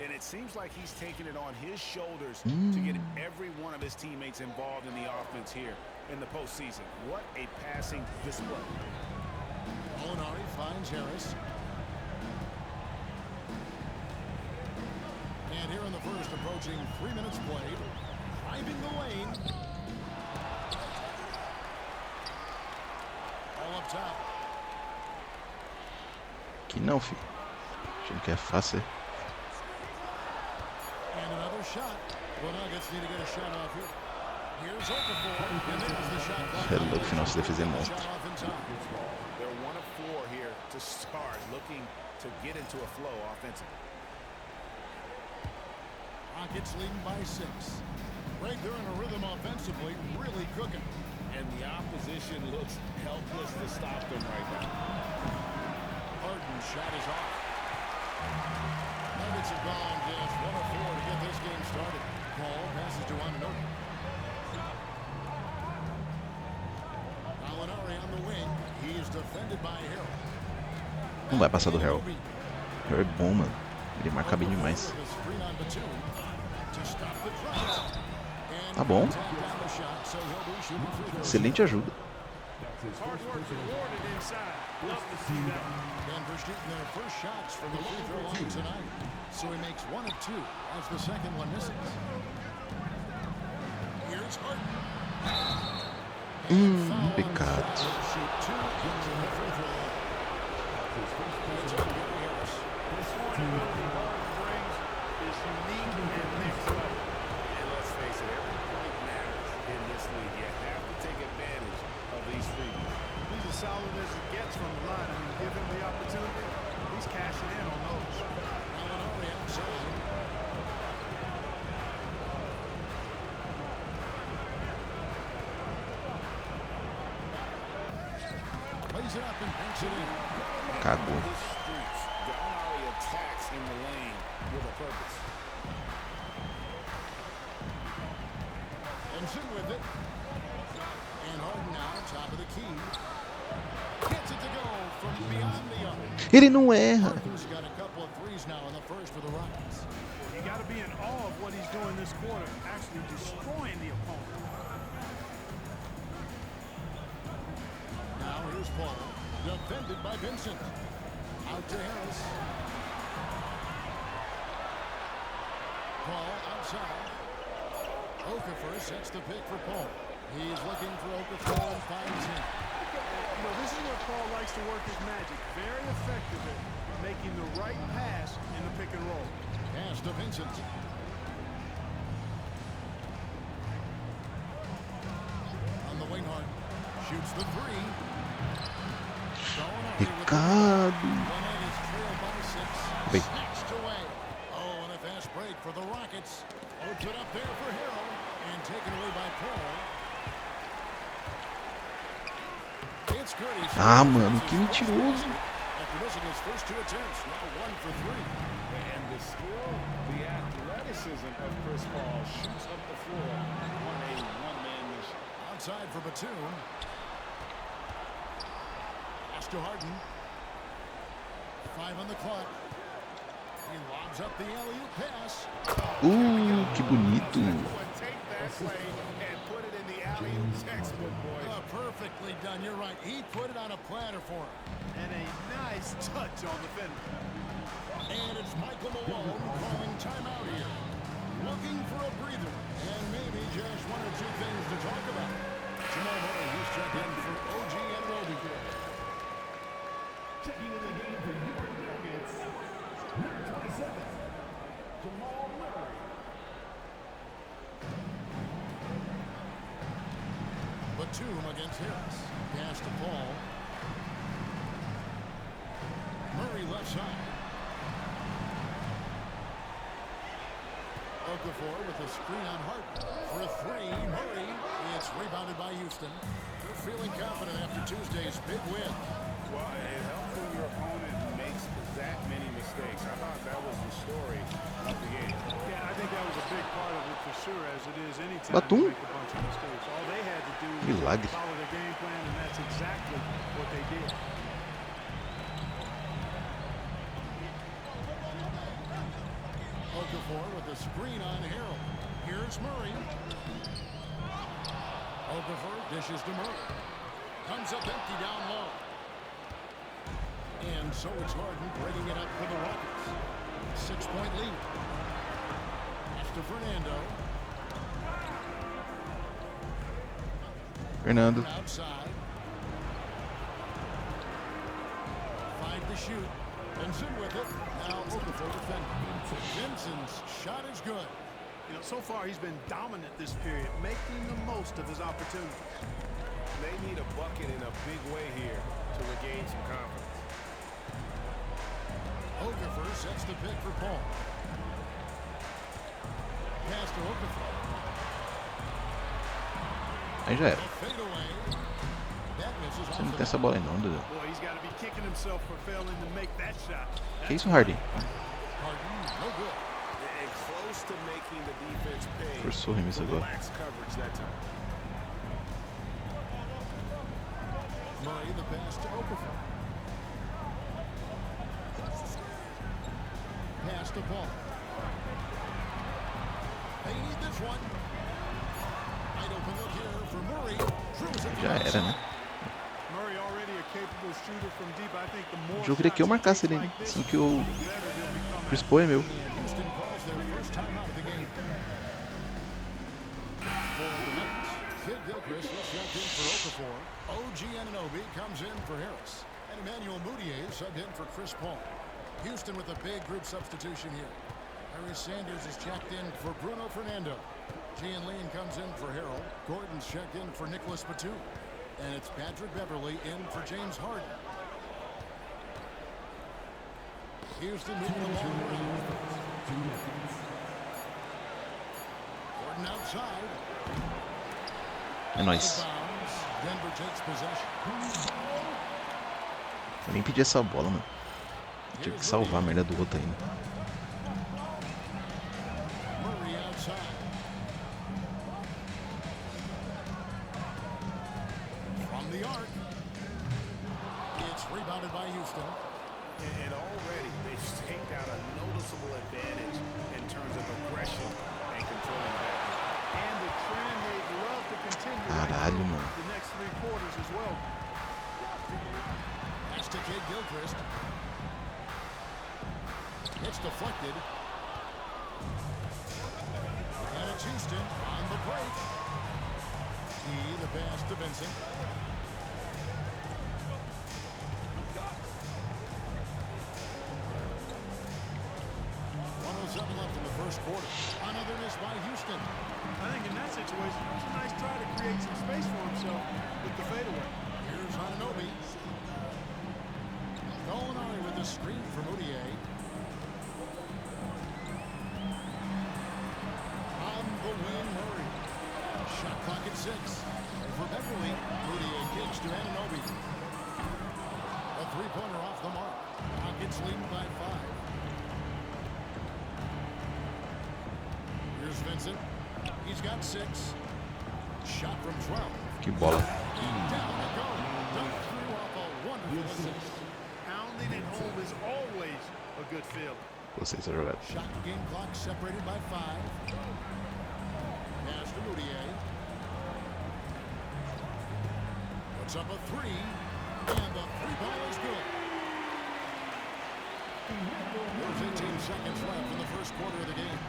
Speaker 4: And it seems like he's taking it on his shoulders to get every one of his teammates involved in the offense here in the postseason. What a passing display.
Speaker 3: Molinari finds Harris. And here in the first, approaching 3 minutes played. Driving the lane. All up top.
Speaker 1: Que não, filho. Achando que é fácil.
Speaker 3: And another shot. The Nuggets need to get a shot off here. Here's Okafor. And there's the shot clock.
Speaker 1: É louco, final se defesa é monstro.
Speaker 3: Shot off in time.
Speaker 4: They're 1 of 4 here to start, looking to get into a flow offensively.
Speaker 3: Rockets leading by 6. Right there in a rhythm offensively, really cooking.
Speaker 4: And the opposition looks helpless to stop them right now.
Speaker 3: Harden's shot is off. Nuggets have gone just 1 of 4 to get this game started. Paul passes to Anunoby. Molinari on the wing. He's defended by Harold.
Speaker 1: Não vai passar do Harold. Harold é bom, mano. Ele marca bem demais. Tá bom. Excelente ajuda.
Speaker 5: Hard work rewarded inside. Love to see that.
Speaker 3: Denver shooting their first shots from the free throw line tonight. So he makes 1 of 2 as the second one misses. Here's Harden.
Speaker 1: Pecado.
Speaker 3: Shoot 2 into the free throw line. It's on Gary Harris.
Speaker 5: This one brings is unique and next level.
Speaker 4: And let's face it, every point matters in this league. You have to take advantage of these free throws.
Speaker 5: He's as solid as it gets from the line. I mean, give him the opportunity, he's cashing in on those.
Speaker 3: Molinari outside. Plays it up and banks it in.
Speaker 1: Cagou.
Speaker 4: The streets, Gallinari attacks in the lane with a purpose.
Speaker 3: Benson with it. And Harden now, top of the key. Gets it to go from beyond the arc.
Speaker 1: Ele não erra.
Speaker 3: Harden's got a couple of threes now in the first for the Rockets.
Speaker 5: You got to be in awe of what he's doing this quarter.
Speaker 3: Defended by Vincent. Out to Harris. Paul outside. Okafor sets the pick for Paul. He's looking for Okafor and finds him.
Speaker 5: You know, this is where Paul likes to work his magic. Very effective at making the right pass in the pick and roll.
Speaker 3: Pass to Vincent. On the wing arm. Shoots the three.
Speaker 1: Pecado. Bem.
Speaker 3: Snatched away. Oh, and a fast break for the Rockets. Open up there for Harrell. And taken away by Paul. It's good.
Speaker 1: Ah, mano, que mentiroso.
Speaker 3: After missing his first two attempts, now 1 for 3.
Speaker 4: And the skill, the athleticism of Chris Paul shoots up the floor on a one-man mission.
Speaker 3: Outside for Batum. Pass to Harden. 5 on the clock. He lobs up the alley-oop pass.
Speaker 1: Que bonito.
Speaker 4: Take that play and put it in the alley-oop textbook, boys.
Speaker 3: Perfectly done. You're right. He put it on a platter for him.
Speaker 5: And a nice touch on the fender.
Speaker 3: And it's Michael Malone calling timeout here. Looking for a breather. And maybe just 1 or 2 things to talk about. Jamal Murray, who's checked in for OG and Roby.
Speaker 8: Checking in the game for your Nuggets, number 27, Jamal Murray.
Speaker 3: Batum against Harris. Pass to Paul. Murray left side. Okafor with a screen on Harden. For a 3, Murray. It's rebounded by Houston. They're feeling confident after Tuesday's big win.
Speaker 4: Well, it helps when your opponent makes that many mistakes. I thought that was the story of the game.
Speaker 5: Yeah, I think that was a big part of it for sure, as it is anytime
Speaker 1: Batum.
Speaker 5: you make a bunch of mistakes. All they had to do
Speaker 1: Milagre.
Speaker 5: was follow the game plan, and that's exactly what they did.
Speaker 3: Okafor with a screen on Harrell. Here's Murray. Okafor dishes to Murray. Comes up empty down low. And so it's Harden breaking it up for the Rockets. 6-point lead. Pass to Fernando.
Speaker 1: Fernando.
Speaker 3: Outside. 5 to shoot. Vincent with it. Now Okafor defending. Vincent's shot is good.
Speaker 5: You know, so far he's been dominant this period, making the most of his opportunities.
Speaker 4: They need a bucket in a big way here to regain some confidence.
Speaker 3: Okafor sets the pick for Paul. Pass to Okafor.
Speaker 1: Aí já era.
Speaker 3: Fade away. That misses
Speaker 1: Você não
Speaker 3: off
Speaker 1: tem essa bola aí não, Dudu.
Speaker 5: Boy, he's got to be kicking himself for failing to make that shot.
Speaker 1: Que isso, Harden?
Speaker 3: Harden, no good.
Speaker 4: And close to making the defense pay.
Speaker 1: Forçou o arremesso agora.
Speaker 4: Relax coverage that time.
Speaker 3: Murray the pass to Okafor. Pass to Paul. They need this one. Wide open look here for Murray.
Speaker 1: Já era, né?
Speaker 5: Murray already a capable shooter from deep. I think the more
Speaker 1: O jogo queria que eu marcasse ele, assim que o Chris Paul é meu.
Speaker 3: Houston calls their first time out of the game. For the Nuggets, Kid Gilchrist was subbed in for Okafor. OG Anunoby comes in for Harris. And Emmanuel Mudiay subbed in for Chris Paul. Houston with a big group substitution here. Harry Sanders is checked in for Bruno Fernando. Gian Lean comes in for Harrell. Gordon's checked in for Nicholas Batum. And it's Patrick Beverly in for James Harden. Houston moving along. Gordon outside.
Speaker 1: É nóis.
Speaker 3: Denver takes possession.
Speaker 1: Eu nem pedi essa bola, mano. Tive que salvar a merda do outro ainda.
Speaker 3: Murray outside. From the arc. It's rebounded by Houston.
Speaker 4: And already they've staked out a noticeable advantage in terms of aggression and controlling that.
Speaker 5: And the trend they'd love to continue
Speaker 1: Caralho, mano.
Speaker 5: the next 3 quarters as well.
Speaker 3: to Jake Gilchrist. It's deflected. And it's Houston on the break. The pass to Vincent. 1:07 left in the first quarter. Another miss by Houston.
Speaker 5: I think in that situation, it was a nice try to create some space for himself with the fadeaway.
Speaker 3: Here's Ananobi. Gallinari with the screen from Moutier. On the wing, Murray. Shot clock at 6. For Beverly, Moutier kicks to Ananobi. A three-pointer off the mark. Rockets leading by 5. Here's Vincent. He's got 6. Shot from 12.
Speaker 1: Que bola.
Speaker 3: And down it goes. Dunk threw off a wonderful assist.
Speaker 5: Pounding it home is always a good feeling.
Speaker 1: Gostei dessa jogada.
Speaker 3: Shot game clock separated by 5. Pass to Moutier. Puts up a 3. And the 3-ball is good. There's 18 seconds left in the first quarter of the game.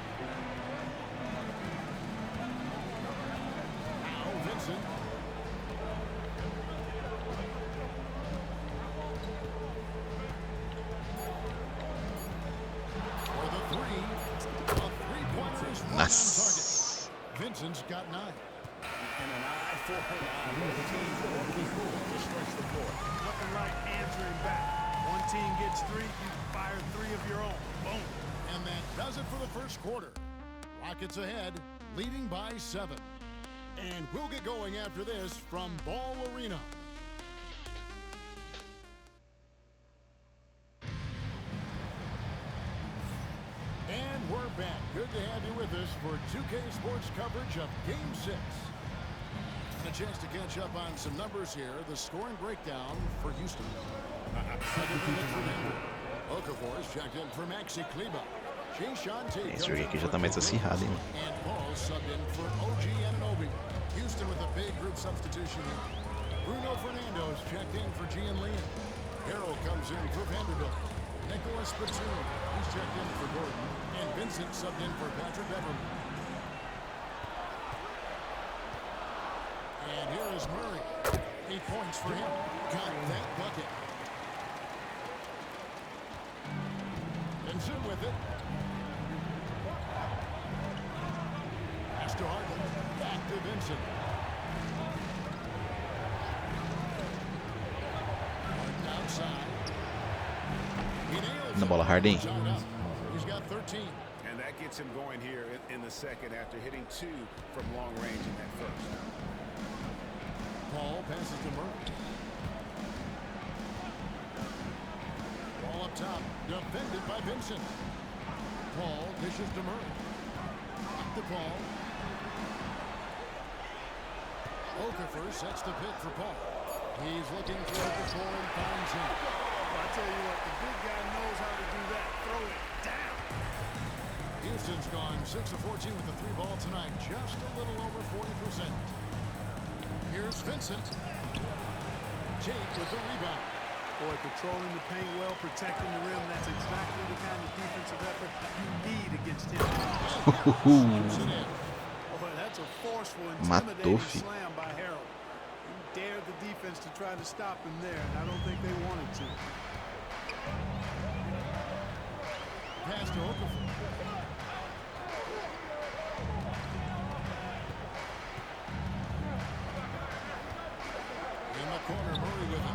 Speaker 3: Now Vincent. For the 3. A three-pointer is right on
Speaker 1: Nice.
Speaker 3: target. Vincent's got 9.
Speaker 4: And an eye for an eye. Both teams will be full to stretch the floor.
Speaker 5: Nothing like answering back. One team gets 3, you fire 3 of your own. Boom.
Speaker 3: And that does it for the first quarter. Rockets ahead, leading by 7. And we'll get going after this from Ball Arena. And we're back. Good to have you with us for 2K Sports coverage of Game 6. And a chance to catch up on some numbers here. The scoring breakdown for Houston. Second minute for Denver. Okafor's checked in for Maxi Kleba.
Speaker 1: Esse jogo aqui já tá mais acirrado, hein?
Speaker 3: And Paul subbed in for OG Ananobi. Houston with a big group substitution here. Bruno Fernando's checked in for Gian Leon. Harrell comes in for Vanderbilt. Nicholas Batum, he's checked in for Gordon. And Vincent subbed in for Patrick Beverly. And here is Murray. 8 points for him. Got that bucket. Vincent with it. Pass to Harden. Back to Vincent. Harden outside. He nails
Speaker 1: Na
Speaker 3: it.
Speaker 1: bola, Harden.
Speaker 3: He's got 13.
Speaker 4: And that gets him going here in the second after hitting 2 from long range in that first.
Speaker 3: Paul passes to Murray. Ball up top. Defended by Vincent. Paul dishes to Murray. Back to Paul. Okafor sets the pick for Paul. He's looking for Okafor and finds him.
Speaker 5: I tell you what, the big guy knows how to do that. Throw it down.
Speaker 3: Houston's gone 6 of 14 with the 3 ball tonight. Just a little over 40%. Here's Vincent. Jake with the rebound.
Speaker 5: Boy, controlling the paint well, protecting the rim. That's exactly the kind of defensive effort you need against him. Boy, that's a forceful, intimidating slam by Harrell. He dared the defense to try to stop him there, and I don't think they wanted to.
Speaker 3: Pass to Okafor. In the corner, Murray with it.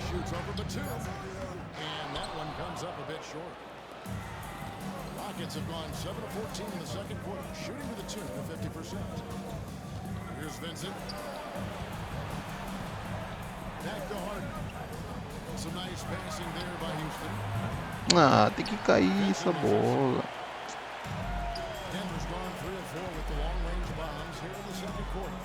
Speaker 3: Shoots over Batum. And that one comes up a bit short. Rockets have gone 7 of 14 in the second quarter, shooting to the tune of 50%. Here's Vincent. Back to Harden. Some nice passing there by Houston.
Speaker 1: Ah, tem que cair essa bola.
Speaker 3: Denver's gone 3 of 4 with the long-range bombs here in the second quarter.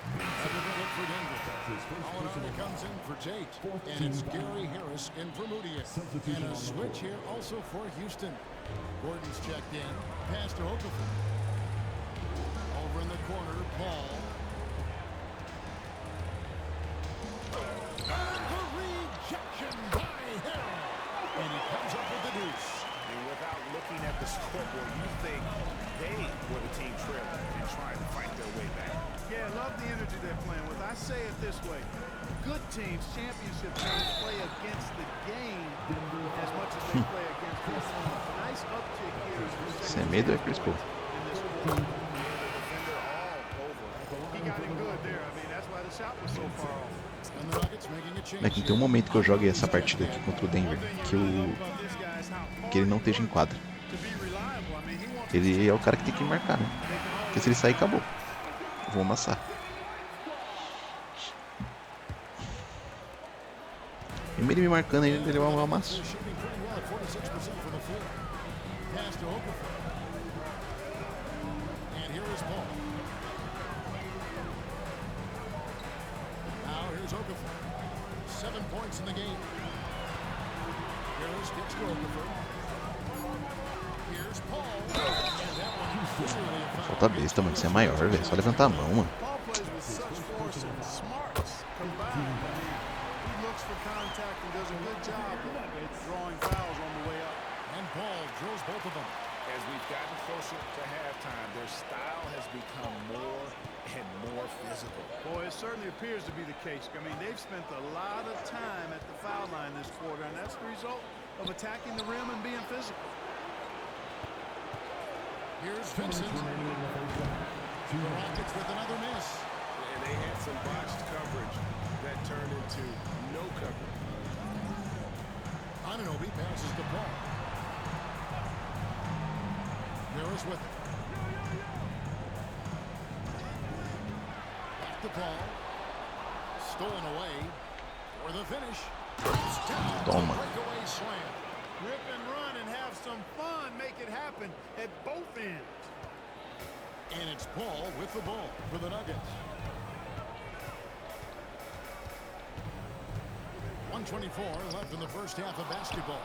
Speaker 3: Another look for Denver. Gallinari comes in for Tate. And it's Gary Harris in for Moutier. And a switch here also for Houston. Gordon's checked in. Pass to Okafor. Over in the corner, Paul. The rejection by Hill. And he comes up with the deuce.
Speaker 4: And without looking at the scoreboard, you think they were the team trailing and trying to fight their way back.
Speaker 5: Yeah, love the energy they're playing with. I say it this way. Good teams, championship teams, play against the game as much as they play against the opponent. Nice uptick here.
Speaker 1: Sem medo é Chris Paul.
Speaker 5: He got in good there. I mean, that's why the shot was so far off.
Speaker 3: And the Nuggets making a change.
Speaker 1: É que tem um momento que eu joguei essa partida aqui contra o Denver que ele não esteja em quadra. Ele é o cara que tem que marcar, né? Porque se ele sair, acabou. Vou amassar. Mesmo ele me marcando ainda, ele vai um amasso. Falta besta, mano. Você é maior, velho. Só levantar a mão, mano.
Speaker 4: As we've gotten closer to halftime, their style has become more and more physical.
Speaker 5: Boy, it certainly appears to be the case. I mean, they've spent a lot of time at the foul line this quarter, and that's the result of attacking the rim and being physical.
Speaker 3: Here's Vincent. The Rockets with another miss.
Speaker 4: And they had some botched coverage that turned into no coverage.
Speaker 3: Anunoby passes the ball. Harris with it. Back the ball. Stolen away for the finish.
Speaker 1: Toma.
Speaker 3: Breakaway slam.
Speaker 5: Rip and run and have some fun. Make it happen at both ends.
Speaker 3: And it's Paul with the ball for the Nuggets. 1:24 left in the first half of basketball.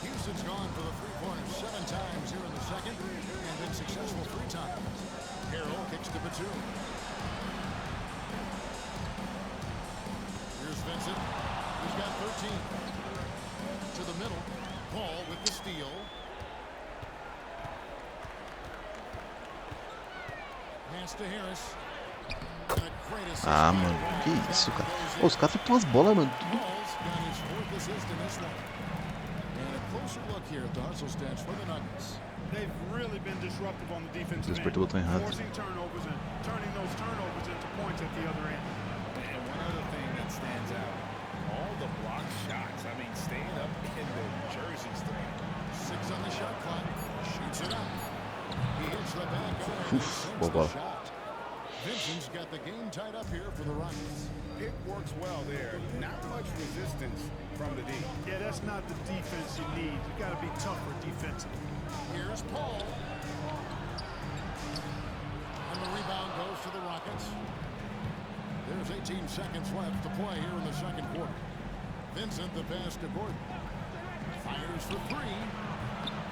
Speaker 3: Houston's gone for the three-pointers 7 times here in the second and been successful 3 times. Harrell kicks to Batum. Here's Vincent. He's got 13. To the middle. Paul with the steal. Pass to Harris.
Speaker 1: Ah, mano, que isso, cara. Pô, os caras ficam umas bolas, mano. Tudo.
Speaker 5: They've really been disruptive on the defensive
Speaker 1: Deus apertou o botão errado.
Speaker 5: forcing turnovers and turning those turnovers into points at the other end.
Speaker 4: And one other thing that stands out, all the block shots. I mean, staying up in their jerseys today.
Speaker 3: 6 on the shot clock. Shoots it up. He hits the back iron.
Speaker 1: Boa bola.
Speaker 3: Vincent's got the game tied up here for the Rockets.
Speaker 4: It works well there. Not much resistance from the D.
Speaker 5: Yeah, that's not the defense you need. You got to be tougher defensively.
Speaker 3: Here's Paul. And the rebound goes to the Rockets. There's 18 seconds left to play here in the second quarter. Vincent, the pass to Gordon. Fires for 3.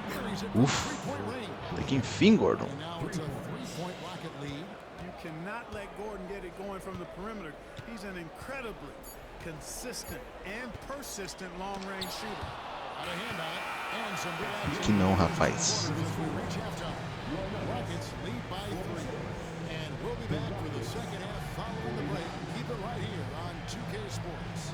Speaker 3: Buries it from three-point range.
Speaker 1: Até que enfim, Gordon.
Speaker 3: And now it's a 3-point Rocket lead.
Speaker 5: You cannot let Gordon get it going from the perimeter. He's an incredibly consistent and persistent long-range shooter.
Speaker 3: Out of hand on it. And some good action.
Speaker 1: Que não, rapaz.
Speaker 3: As we reach halftime. Rockets lead by 3. And we'll be back for the second half following the break. Keep it right here on 2K Sports.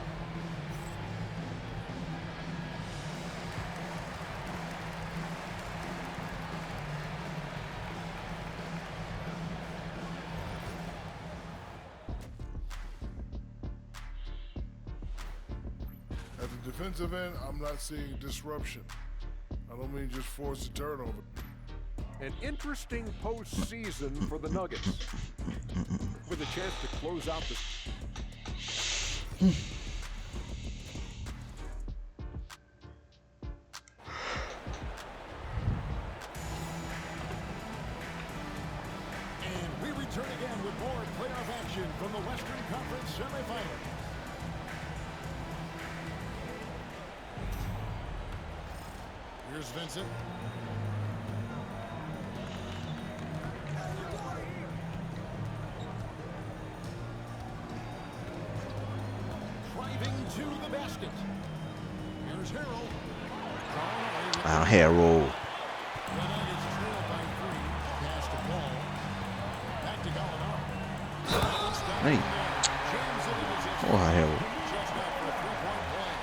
Speaker 6: At the defensive end, I'm not seeing disruption. I don't mean just force a turnover.
Speaker 9: An interesting postseason for the Nuggets, with a chance to close out the.
Speaker 3: And we return again with more playoff action from the Western Conference semifinals. Here's Vincent. to the basket. Here's Harrell.
Speaker 1: Ah, Harrell.
Speaker 3: The Nuggets trail by 3. Pass to Paul. Back to Gallinari.
Speaker 1: Aí.
Speaker 3: Jams it in his
Speaker 1: Porra, Harrell.
Speaker 3: Just out for a three-point play.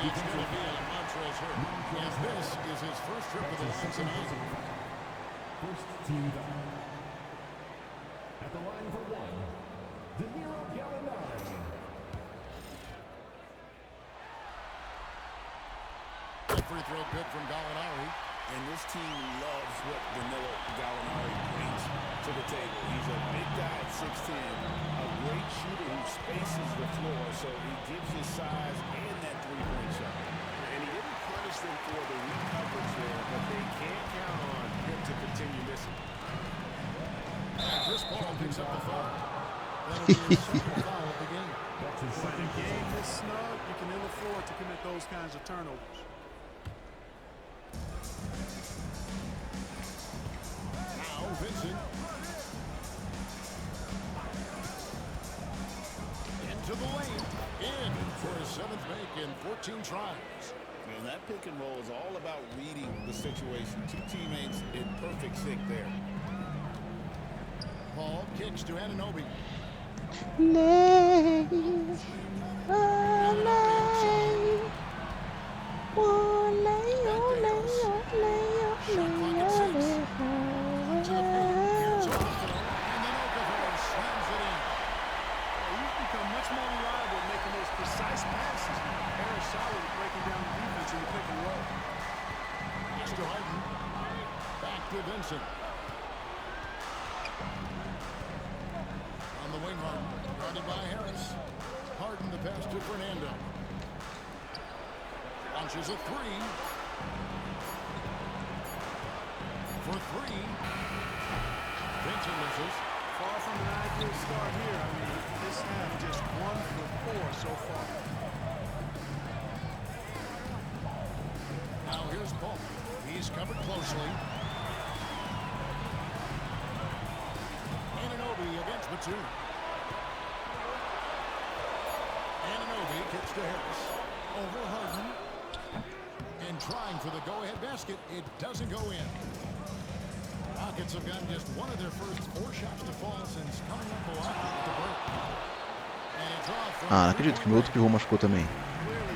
Speaker 3: It's going to be on Montrezl Harrell. And this is his first trip to the line tonight.
Speaker 8: First team foul. At the line for one, Gallinari.
Speaker 3: Free throw good from Gallinari.
Speaker 4: And this team loves what Danilo Gallinari brings to the table. He's a big guy at 6'10", a great shooter who spaces the floor, so he gives his size and that three-point shot. And he didn't punish them for the weak coverage there, but they can't count on him to continue missing.
Speaker 3: Chris Paul picks up the foul. That'll be his second foul of the game.
Speaker 8: That's his
Speaker 5: When
Speaker 8: second
Speaker 5: the game
Speaker 8: foul.
Speaker 5: is snug, you can ill afford to commit those kinds of turnovers.
Speaker 3: Now Vincent. Into the lane. In for his 7th make in 14 tries.
Speaker 4: And that pick and roll is all about reading the situation. Two teammates in perfect sync there.
Speaker 3: Paul kicks to Anunoby.
Speaker 5: He's become much more reliable at making those precise passes. Harris solid at breaking down the defense in the pick and roll.
Speaker 3: To Harden. Back to Vincent. On the wing, Harden. Guarded by Harris. Harden the pass to Fernando. Launches a three. For 3. Vincent misses.
Speaker 5: Far from an ideal start here. I mean, this half just 1 for 4 so far.
Speaker 3: Now here's Paul. He's covered closely. Anunoby against Batum. Anunoby kicks to Harris. Over Harden. And trying for the go-ahead basket. It doesn't go in. Rockets have gotten just one of their first 4 shots to fall since coming up at the break. And it's off from
Speaker 1: Ah, não acredito que meu outro pivô machucou também.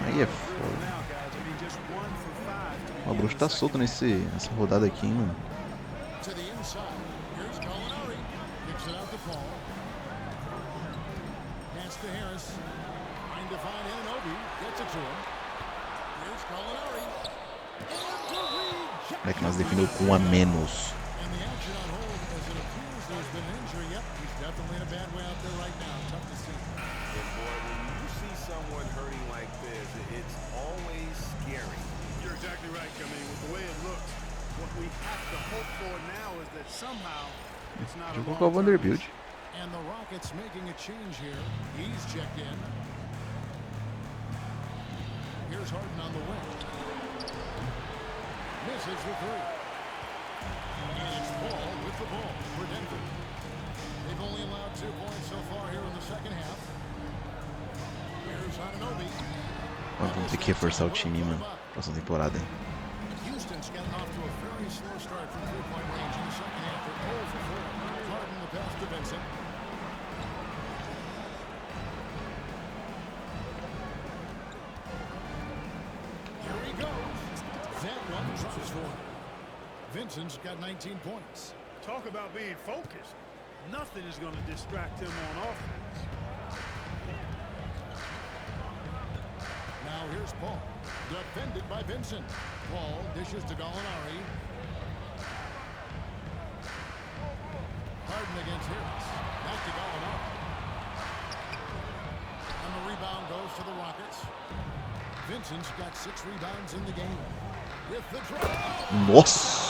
Speaker 1: Aí é foda.
Speaker 5: Now, guys, I mean, just 1 for 5 to
Speaker 1: O bruxo tá solto nessa rodada aqui, hein, mano.
Speaker 3: to the inside. Here's Gallinari. Kicks it out to Paul. Pass to Harris. Trying to find Anunoby. Gets it to him. Here's Gallinari.
Speaker 1: É que nós definiu com 1 a menos.
Speaker 3: And the action on hold as it appears there's been an injury. Yep, he's definitely in a bad way out there right now. Tough to see.
Speaker 4: And boy, when you see someone hurting like this, it's always scary.
Speaker 5: You're exactly right, I mean, with the way it looks, what we have to hope for now is that somehow it's not a
Speaker 1: Jogou com a
Speaker 5: long-term
Speaker 1: Vanderbilt.
Speaker 3: And the Rockets making a change here. He's checked in. Here's Harden on the wing. Misses the 3. And it's Paul with the ball for Denver. They've only allowed 2 points so far here in the second half. Here's Anunoby.
Speaker 1: Vamos ter que reforçar o time, mano. Próxima temporada, hein.
Speaker 3: Houston's getting off to a very slow start from three-point range in the second half. They're 0 for 4. Harden the pass to Vincent. Here he goes. That one tries for him. Vincent's got 19 points.
Speaker 5: Talk about being focused. Nothing is going to distract him on offense.
Speaker 3: Now here's Paul. Defended by Vincent. Paul dishes to Gallinari. Harden against Harris. Back to Gallinari. And the rebound goes to the Rockets. Vincent's got 6 rebounds in the game. With the drive.
Speaker 1: Nossa!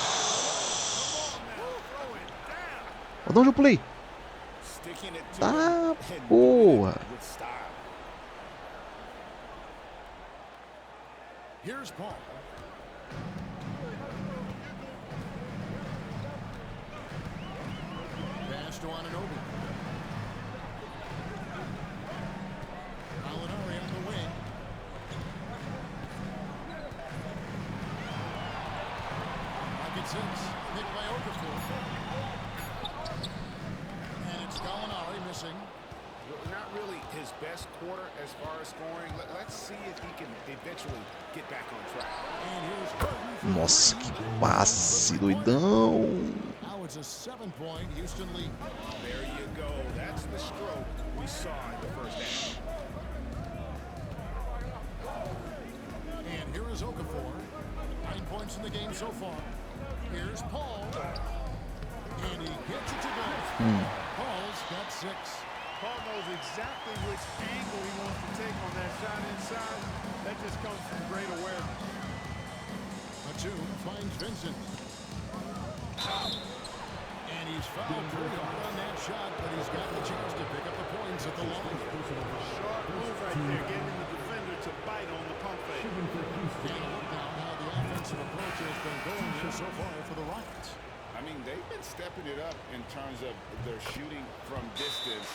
Speaker 1: Olha de onde eu pulei.
Speaker 4: Sticking it to
Speaker 1: Tá,
Speaker 4: him and
Speaker 1: boa.
Speaker 4: with style.
Speaker 3: Here's Paul. Pass to Anunoby. Gallinari on at 6. Nick by Okafor. And it's Gallinari missing.
Speaker 4: Not really his best quarter as far as scoring. Let's see if he can eventually get back on track.
Speaker 3: And here's Gordon.
Speaker 1: Nossa, que passe, doidão.
Speaker 3: Now it's a 7-point Houston lead.
Speaker 4: There you go. That's the stroke we saw in the first half.
Speaker 3: And here is Okafor. 9 points in the game so far. Here's Paul. And he gets it to go. Paul's got 6.
Speaker 5: Paul knows exactly which angle he wants to take on that shot inside. That just comes from great awareness.
Speaker 3: Batum finds Vincent. And he's fouled pretty hard on that shot, but he's got the chance to pick up the points at the line.
Speaker 5: Sharp move right there, getting the defender to bite on the pump fake.
Speaker 3: Now how the offensive approach has been going here so far for the Rockets.
Speaker 4: I mean, they've been stepping it up in terms of their shooting from distance,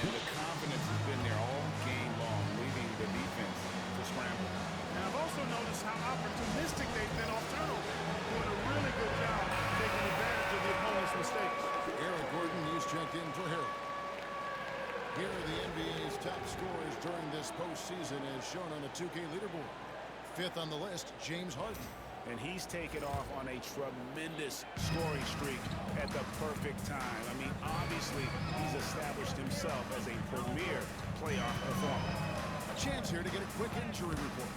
Speaker 4: and the confidence has been there all game long, leaving the defense to scramble.
Speaker 5: And I've also noticed how opportunistic they've been off turnover. Doing a really good job taking advantage of the opponent's mistakes.
Speaker 3: Eric Gordon is checked in for Harry. Here are the NBA's top scorers during this postseason as shown on the 2K leaderboard. 5th on the list, James Harden.
Speaker 4: And he's taken off on a tremendous scoring streak at the perfect time. I mean, obviously, he's established himself as a premier playoff performer.
Speaker 3: A chance here to get a quick injury report.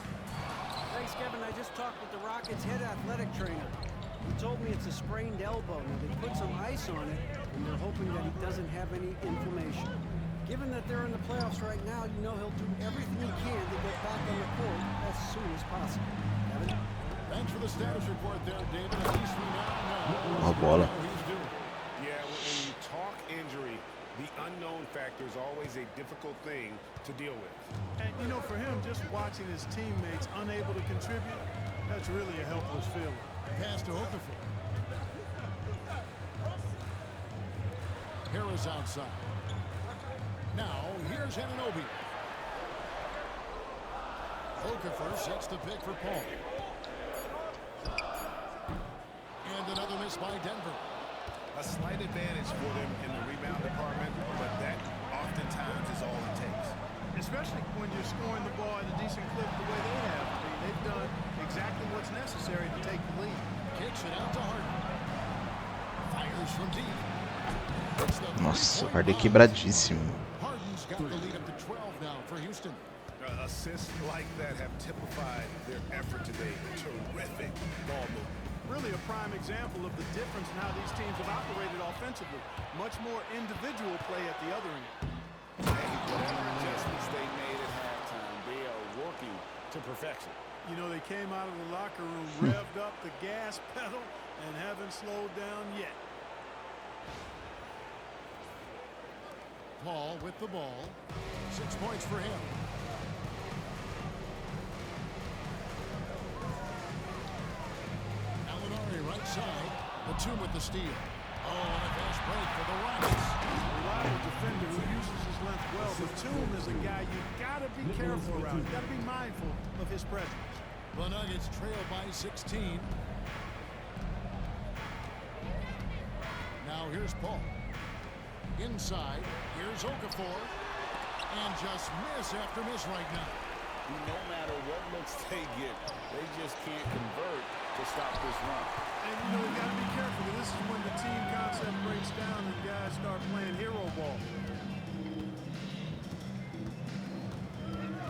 Speaker 10: Thanks, Kevin. I just talked with the Rockets' head athletic trainer. He told me it's a sprained elbow. Now, they put some ice on it, and they're hoping that he doesn't have any inflammation. Given that they're in the playoffs right now, you know he'll do everything he can to get back on the court as soon as possible. Kevin?
Speaker 3: Thanks for the status report there, David. At least we now know
Speaker 1: Uma bola.
Speaker 3: how he's doing.
Speaker 4: Yeah, when you talk injury, the unknown factor is always a difficult thing to deal with.
Speaker 5: And, you know, for him, just watching his teammates unable to contribute, that's really a helpless feeling.
Speaker 3: Pass to Okafor. Harris outside. Now, here's Anunoby. Okafor sets the pick for Paul. And another miss by Denver.
Speaker 4: A slight advantage for them in the rebound department, but that oftentimes is all it takes.
Speaker 5: Especially when you're scoring the ball at a decent clip the way they have. I mean, they've done exactly what's necessary to take the lead.
Speaker 3: Kicks it out to Harden. Fires from deep.
Speaker 1: Nossa, o Harden é quebradíssimo.
Speaker 3: Harden's got the lead up to 12 now for Houston.
Speaker 4: Assists like that have typified their effort today. Terrific ball movement.
Speaker 5: Really a prime example of the difference in how these teams have operated offensively. Much more individual play at the other end.
Speaker 4: Whatever adjustments they made at halftime, they are working to perfection.
Speaker 5: You know, they came out of the locker room, revved up the gas pedal, and haven't slowed down yet.
Speaker 3: Paul with the ball. 6 points for him. Right side, Batum with the steal. Oh, and a fast break for the Rockets.
Speaker 5: Reliable defender who uses his length well. Batum is a guy you've got to be careful around. You've got to be mindful of his presence.
Speaker 3: The Nuggets trail by 16. Now here's Paul. Inside, here's Okafor. And just miss after miss right now.
Speaker 4: No matter what looks they get, they just can't convert to stop this run.
Speaker 5: And, you know, you got to be careful. This is when the team concept breaks down and guys start playing hero ball.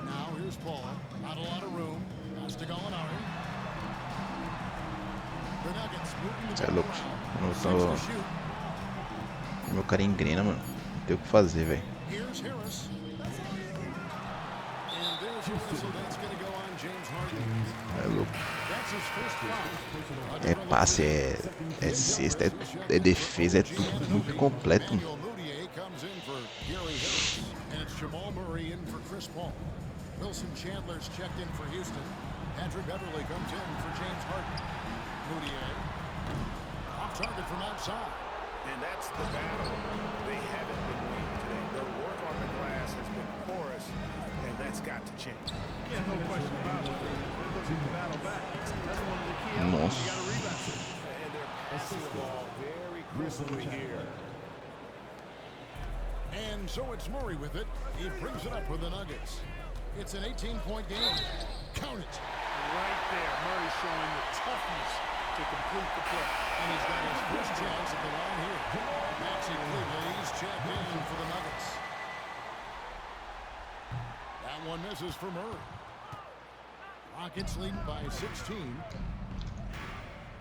Speaker 3: Now here's Paul. Not a lot of room. Pass to Gallinari. The Nuggets moving the
Speaker 1: Você é
Speaker 3: ball
Speaker 1: louco.
Speaker 3: around.
Speaker 1: Eu
Speaker 3: Six to shoot.
Speaker 1: Meu cara engrena, mano. Não tem o que fazer, velho.
Speaker 3: Here's Harris. And there's your whistle. That's going to go on James Harden.
Speaker 1: É louco.
Speaker 3: That's his first foul.
Speaker 1: É passe, é cesta, é defesa, é tudo muito completo.
Speaker 3: Emmanuel Mudiay comes in for Gary Harris. And it's Jamal Murray in for Chris Paul. Wilson Chandler's checked in for Houston. Patrick Beverly comes in for James Harden. Mudiay off target from outside.
Speaker 4: And that's the battle they haven't been winning today. Their work on the glass has been porous, and that's got to change.
Speaker 5: Yeah, no question about it. They're looking to battle back. That's one of the key elements. You got to rebound.
Speaker 4: And their passing the ball very crisply here.
Speaker 3: And so it's Murray with it. He brings it up for the Nuggets. It's an 18-point game. Count it.
Speaker 5: Right there, Murray showing the toughness to complete the play.
Speaker 3: And he's got his first chance at the line here. Maxi Cleveland, he's checked in for the Nuggets. That one misses for Murray. Rockets leading by 16.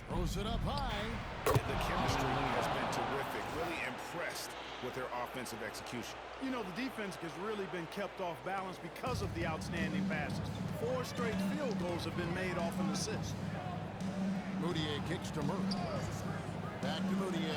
Speaker 3: Throws it up high.
Speaker 4: The chemistry has been terrific. Really impressed with their offensive execution.
Speaker 5: You know, the defense has really been kept off balance because of the outstanding passes. 4 straight field goals have been made off an assist.
Speaker 3: Moutier kicks to Murray. Back to Moutier.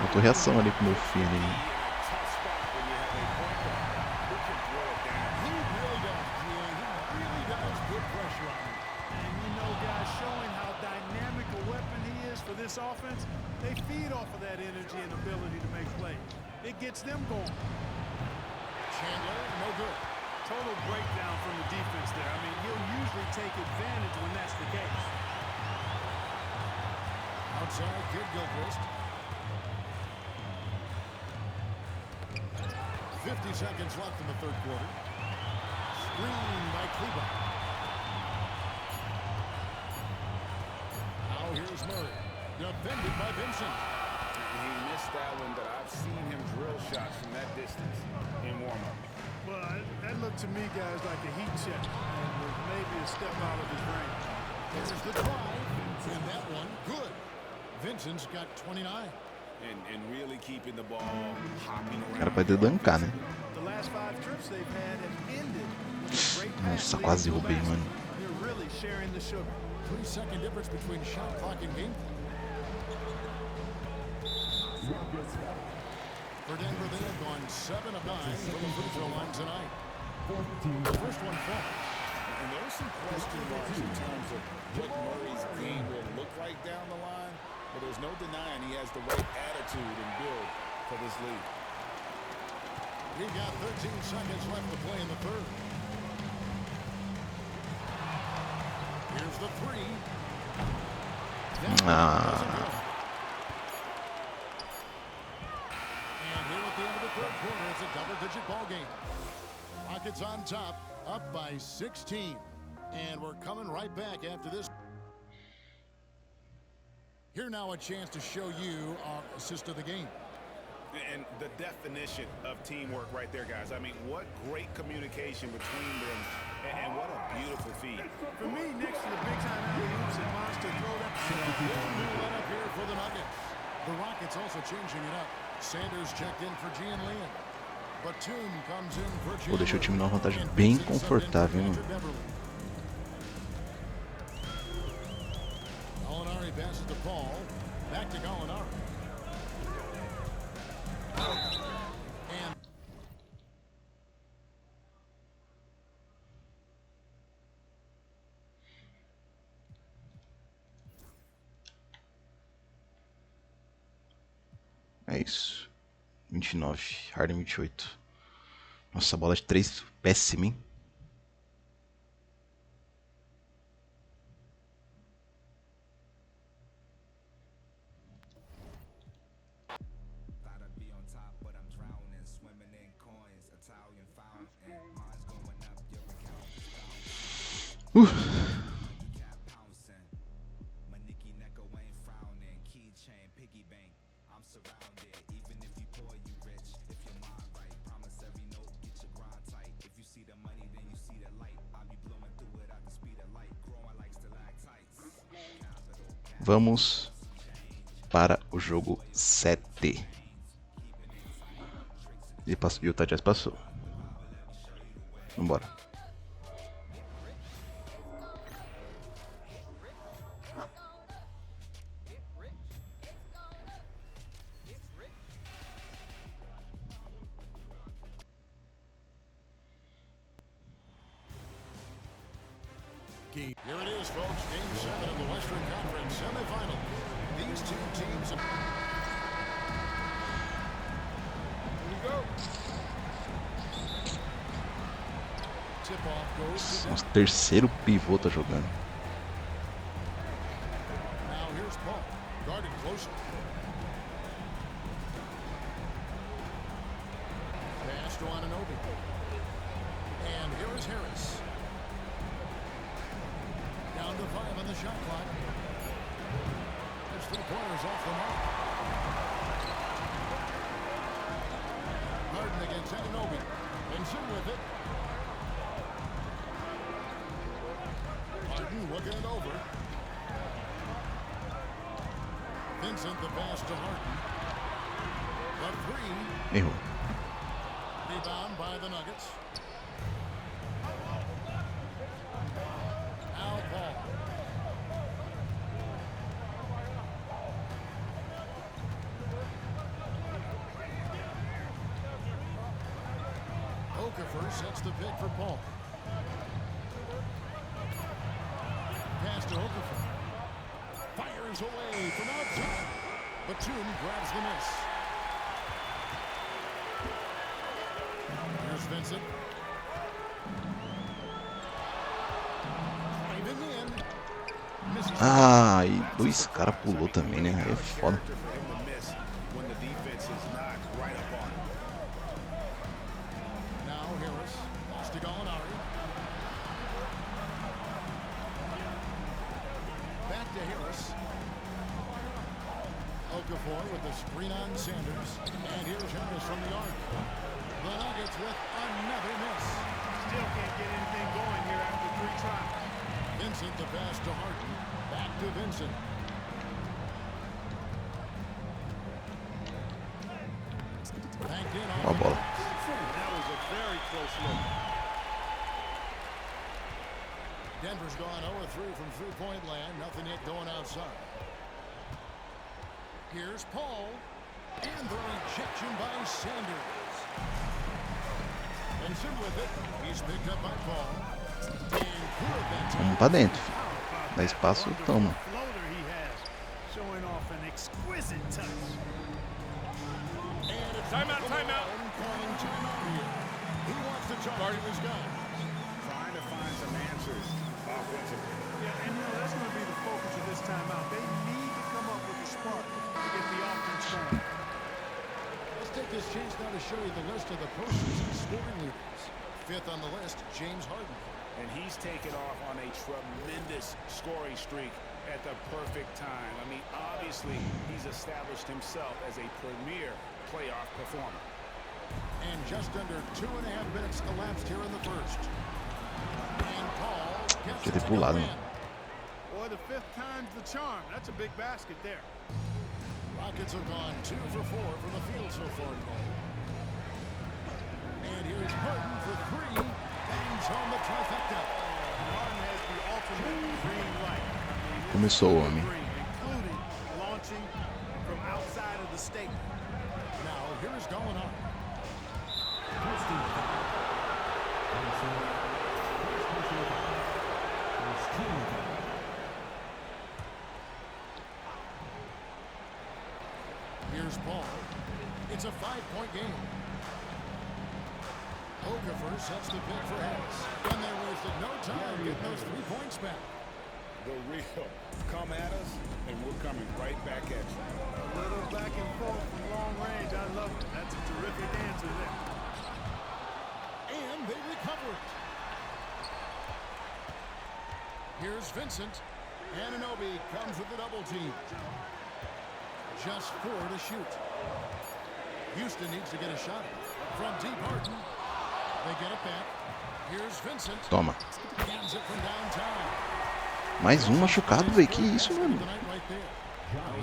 Speaker 1: Faltou reação ali com o meu filho ali.
Speaker 4: Tough spot when you have a point guard who can throw it down.
Speaker 3: He really does, Gian. He really does put pressure on him.
Speaker 5: And you know, guys, showing how dynamic a weapon he is for this offense, they feed off of that energy and ability to make plays. It gets them going.
Speaker 3: Chandler, no good.
Speaker 5: Total breakdown from the defense there. I mean, he'll usually take advantage when that's the case.
Speaker 3: Outside, Kid Gilchrist. 50 seconds left in the third quarter. Screen by Kleber. Now here's Murray. Defended by Vincent.
Speaker 4: He missed that one, but I've seen him drill shots from that distance in warm-up.
Speaker 5: Well, that looked to me, guys, like a heat check. And was maybe a step out of his range.
Speaker 3: Here's the drive. And that one, good. Vincent's got 29.
Speaker 4: And really keeping the ball hopping
Speaker 1: O cara
Speaker 4: around.
Speaker 1: pode dancar, né?
Speaker 5: The last 5 trips they've had have ended with a great pass
Speaker 1: Nossa,
Speaker 5: lead
Speaker 1: quase
Speaker 5: to the
Speaker 1: derrubei,
Speaker 5: basket.
Speaker 1: mano.
Speaker 5: They're really sharing the sugar.
Speaker 3: 3-second difference between shot clock and game clock. For Denver, they have gone 7 of 9 from the free throw line tonight. The first one falls.
Speaker 4: And there's some question marks in terms of what Murray's game will look like down the line, but there's no denying he has the right attitude and build for this league.
Speaker 3: We've got 13 seconds left to play in the third. Here's the three.
Speaker 1: Ah,
Speaker 3: And here at the end of the third quarter, it's a double-digit ball game. Rockets on top, up by 16. And we're coming right back after this. Here now a chance to show you our assist of the game.
Speaker 4: And the definition of teamwork right there, guys. I mean, what great communication between them, and what a beautiful feed.
Speaker 5: For me, next to the big-time alley-oops and monster throwdown.
Speaker 3: New lineup here for the Nuggets. The Rockets also changing it up. Sanders checked in for Gian Leon. Batum comes in for
Speaker 1: Pô, deixou o time
Speaker 3: Gian
Speaker 1: numa
Speaker 3: Leon.
Speaker 1: vantagem
Speaker 3: And
Speaker 1: bem
Speaker 3: Vincent
Speaker 1: confortável, hein,
Speaker 3: subbed in for
Speaker 1: mano.
Speaker 3: Beverly. Gallinari passes to Paul. Back to Gallinari. And
Speaker 1: É isso. 29, Harden 28. Nossa, bola de 3 péssima, hein? Vamos para o jogo 7. E o Tatias passou. Vambora.
Speaker 3: Here it is, folks. Game 7 of the Western Conference semifinal. These two teams. Here we go. Tip-off goes to
Speaker 1: Nosso terceiro pivô tá jogando.
Speaker 3: Now Paul, guarded closer. Pass to Anunoby. And here is Harris. Down to 5 on the shot clock. There's 3 pointers off the mark. Harden against Anunoby. Vincent with it. Harden looking it over. Vincent the pass to Harden. The 3.
Speaker 1: Errou.
Speaker 3: Rebound by the Nuggets. Al Paul. Okafor sets the pick for Paul. Pass to Okafor. Fires away from outside. Batum grabs the miss. Here's Vincent. Driving in. Misses.
Speaker 1: Ah, e 2 caras pulou também, né? Aí é foda.
Speaker 3: Now Harris. Lost to Gallinari. Back to Harris. Okafor with the screen on Sanders. And here's Harris from the arc. The Nuggets with another miss.
Speaker 5: Still can't get anything going here after 3 tries.
Speaker 3: Vincent the pass to Harden. Back to Vincent. Banked in
Speaker 1: Ó a
Speaker 3: on
Speaker 1: bola.
Speaker 5: That was a very close look.
Speaker 3: Denver's gone 0-3 from three-point land. Nothing yet going outside. Here's Paul. And the rejection by Sanders. Vincent with it. He's picked up by Paul. And pulled that
Speaker 1: Vamos pra dentro. Dá espaço, toma.
Speaker 5: Floater he has, showing off an exquisite touch.
Speaker 3: And it's
Speaker 9: Timeout, timeout.
Speaker 3: Calling timeout here. He wants to charge his guns.
Speaker 4: Trying to find some answers offensively.
Speaker 5: Yeah, and that's going to be the focus of this timeout. They need to come up with a spark to get the offense going.
Speaker 3: Let's take this chance now to show you the list of the postseason scoring leaders. 5th on the list, James Harden.
Speaker 4: And he's taken off on a tremendous scoring streak at the perfect time. I mean, obviously, he's established himself as a premier playoff performer.
Speaker 3: And just under 2.5 minutes elapsed here in the first. And Paul gets
Speaker 1: Tinha
Speaker 3: it
Speaker 1: ter
Speaker 3: to
Speaker 1: pulado,
Speaker 3: win.
Speaker 1: mano.
Speaker 5: Boy, the 5th time's the charm. That's a big basket there.
Speaker 3: Rockets have gone 2 for 4 from the field so far today. And here's Harden for 3. Bangs home the trifecta.
Speaker 5: Harden has the ultimate green light.
Speaker 1: Começou o homem.
Speaker 5: Including launching from outside of the state.
Speaker 3: Now here's Gallinari. Here's Paul. It's a 5-point game. Okafor sets the pick for Harris. And they wasted no time getting those 3 points back.
Speaker 4: The real. Come at us, and we're coming right back at you.
Speaker 5: A little back and forth from long range. I love it. That's a terrific answer there.
Speaker 3: And they recover it. Here's Vincent. Anunoby comes with the double team. Just 4 to shoot. Houston needs to get a shot from deep. Harden. They get it back. Here's Vincent.
Speaker 1: Toma.
Speaker 3: Gams it from downtown.
Speaker 1: Mais um machucado, velho. Que isso, mano?
Speaker 3: Right there.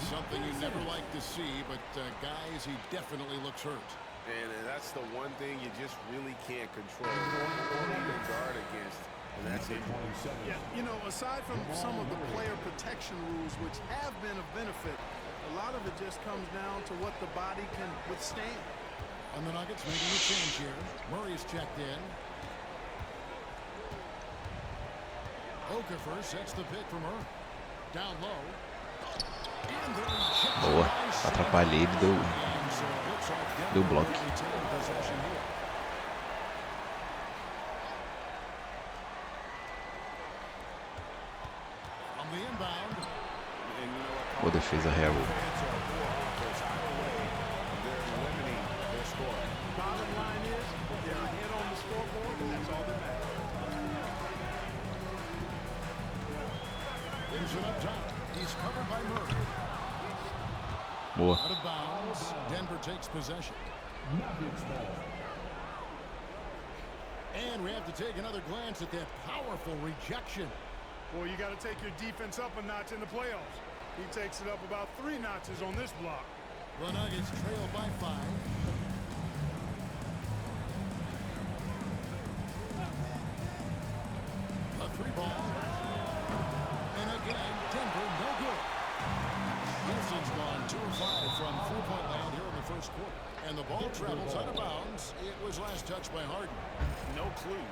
Speaker 3: Something you never like to see, but guys, he definitely looks hurt.
Speaker 11: And that's the one thing you just really can't control or even guard against. And that's it.
Speaker 5: Yeah, you know, aside from some of the player protection rules, which have been of benefit, a lot of it just comes down to what the body can withstand.
Speaker 3: And the Nuggets making a change here. Murray's checked in. Okafor sets the pick for Murray. Down low. And the rejection
Speaker 1: Boa.
Speaker 3: by Sanders.
Speaker 1: Atrapalhei, ele deu,
Speaker 3: And so it looks like Denver
Speaker 1: deu bloco.
Speaker 3: will be taking possession here. On the inbound.
Speaker 4: And you know what,
Speaker 1: ou defesa real? Boa.
Speaker 3: Out of bounds. Denver takes possession. And we have to take another glance at that powerful rejection.
Speaker 5: Well, you got to take your defense up a notch in the playoffs. He takes it up about 3 notches on this block.
Speaker 3: The Nuggets trail by 5. A 3-ball. And again, Denver no good. Houston's gone 2 of 5 from 3-point land here in the first quarter. And the ball travels out of bounds. It was last touched by Harden.
Speaker 4: No clue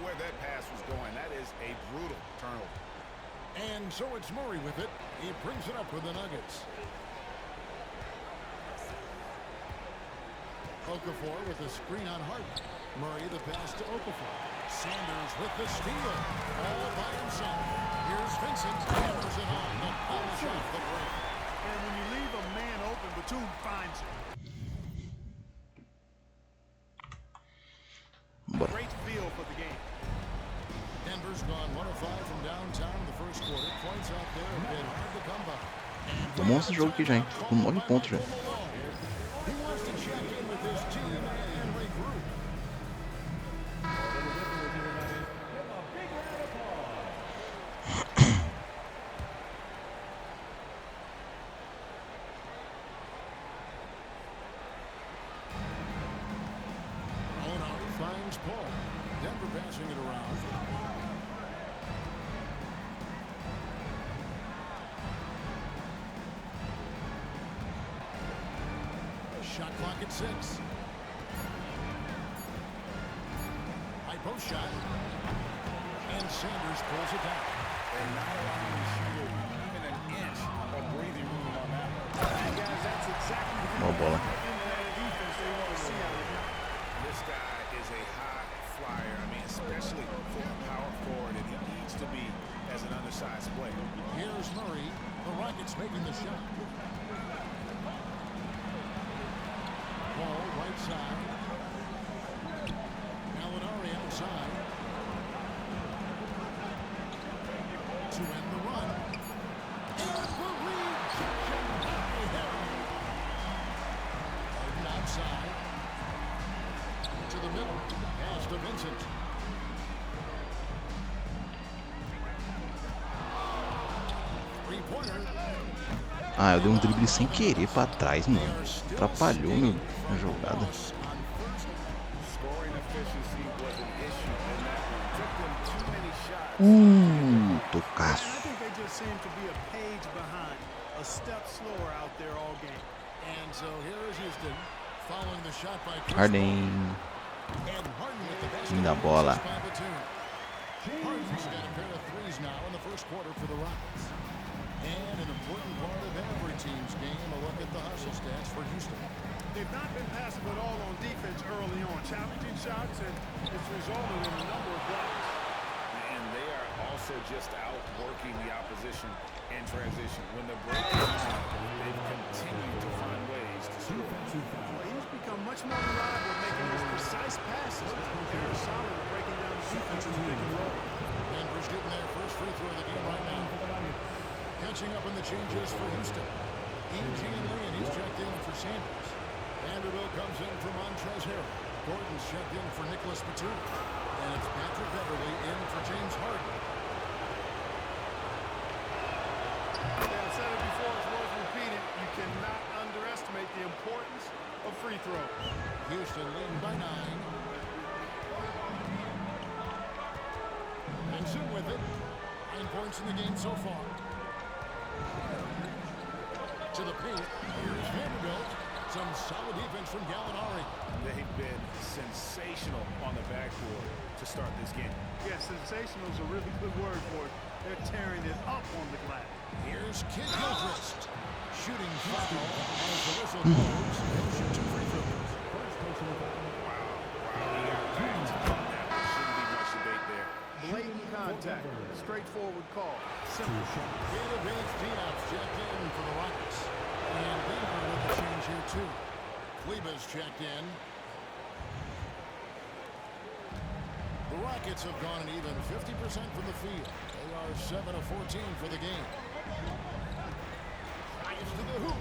Speaker 4: where that pass was going. That is a brutal turnover.
Speaker 3: And so it's Murray with it. He brings it up with the Nuggets. Okafor with the screen on Harden. Murray the pass to Okafor. Sanders with the steal. All by himself. Here's Vincent. Hammers it on. The polish off the break.
Speaker 5: And when you leave a man open, Batum finds it. Great feel for the game.
Speaker 3: Denver's gone 1 of 5 from downtown in the first quarter. Points out there have been hard to come by.
Speaker 1: Tomou esse jogo aqui já, hein? Com 9 pontos já.
Speaker 3: He wants to check in with his team and regroup. Finds Paul. Denver passing it around. Shot clock at 6. High post shot. And Sanders pulls it down.
Speaker 4: And not allowing the shooter even an inch of breathing room on that one.
Speaker 5: Guys, that's exactly the
Speaker 1: Boa bola.
Speaker 5: defense they want to see out of him.
Speaker 4: This guy is a high flyer. I mean, especially for a power forward, and he needs to be as an undersized player.
Speaker 3: Here's Murray. The Rockets making the shot. Ball right side. Gallinari outside. To end the run. And the rejection by Harden. Harden outside. To the middle. Pass to Vincent. Three-pointer.
Speaker 1: Ah, eu dei um drible sem querer pra trás, mano. Atrapalhou minha jogada.
Speaker 4: Scoring efficiency was an issue in that one. Took them too many shots.
Speaker 1: Tocaço.
Speaker 5: I think they just seem to be a page behind, a step slower out there all game.
Speaker 3: And so here is Houston following the shot by
Speaker 1: Harden.
Speaker 3: And Harden with the basket.
Speaker 1: Linda bola.
Speaker 3: Harden's got a pair of threes now in the first quarter for the Rockets. And an important part of every team's game, a look at the hustle stats for Houston.
Speaker 5: They've not been passive at all on defense early on, challenging shots, and it's resulted in a number of blocks.
Speaker 4: And they are also just outworking the opposition in transition. When the break is on, they've continued to find ways to score.
Speaker 5: Well, he's become much more reliable making his precise passes. They're solid at breaking down the defense's pick and roll.
Speaker 3: Denver's getting their first free throw of the game right now. Catching up in the changes for Houston. E.G. and Lee, and he's checked in for Sanders. Vanderbilt comes in for Montrezl Harrell. Gordon's checked in for Nicholas Batum. And it's Patrick Beverly in for James Harden.
Speaker 5: I've said it before, it's worth repeating. You cannot underestimate the importance of free throws.
Speaker 3: Houston leading by 9. And soon with it. 9 points in the game so far. To the paint. Here's Vanderbilt. Some solid defense from Gallinari.
Speaker 4: They've been sensational on the backboard to start this game.
Speaker 5: Yeah, sensational is a really good word for it. They're tearing it up on the glass.
Speaker 3: Here's Kid Gilchrist. Shooting foul as the whistle blows. He'll shoot 2 free throws.
Speaker 5: Blatant contact. Straightforward call. Simple.
Speaker 3: Advantage Diaz checked in for the checked in. The Rockets have gone an even 50% from the field. They are 7 of 14 for the game. Drives to the hoop.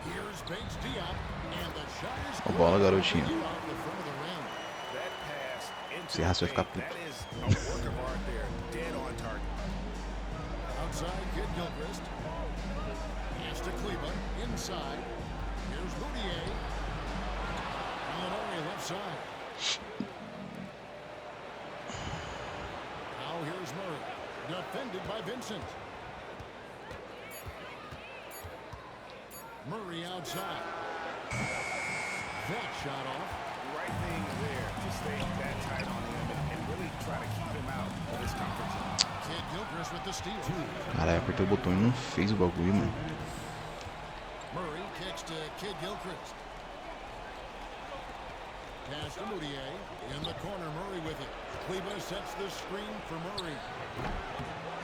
Speaker 3: Here's Diop, and the shot is
Speaker 1: Ó, bola, garotinho.
Speaker 3: off the front of the rim.
Speaker 11: That pass into
Speaker 1: Se errar, você vai ficar
Speaker 11: the paint,
Speaker 1: puto.
Speaker 11: that is a work of art there. Dead on target.
Speaker 3: Outside, Kid Gilchrist. Pass to Kleba. Inside. Here's Moutier. Gallinari left side. Now here's Murray. Defended by Vincent. Murray outside. That shot off.
Speaker 11: Right thing there to stay that tight on him and really try to keep him out of this conference.
Speaker 3: Kid Gilchrist with the steal.
Speaker 1: Caralho, apertei o botão e não fez o bagulho, mano.
Speaker 3: Murray kicks to Kid Gilchrist. Pass to Moutier. In the corner, Murray with it. Kleba sets the screen for Murray.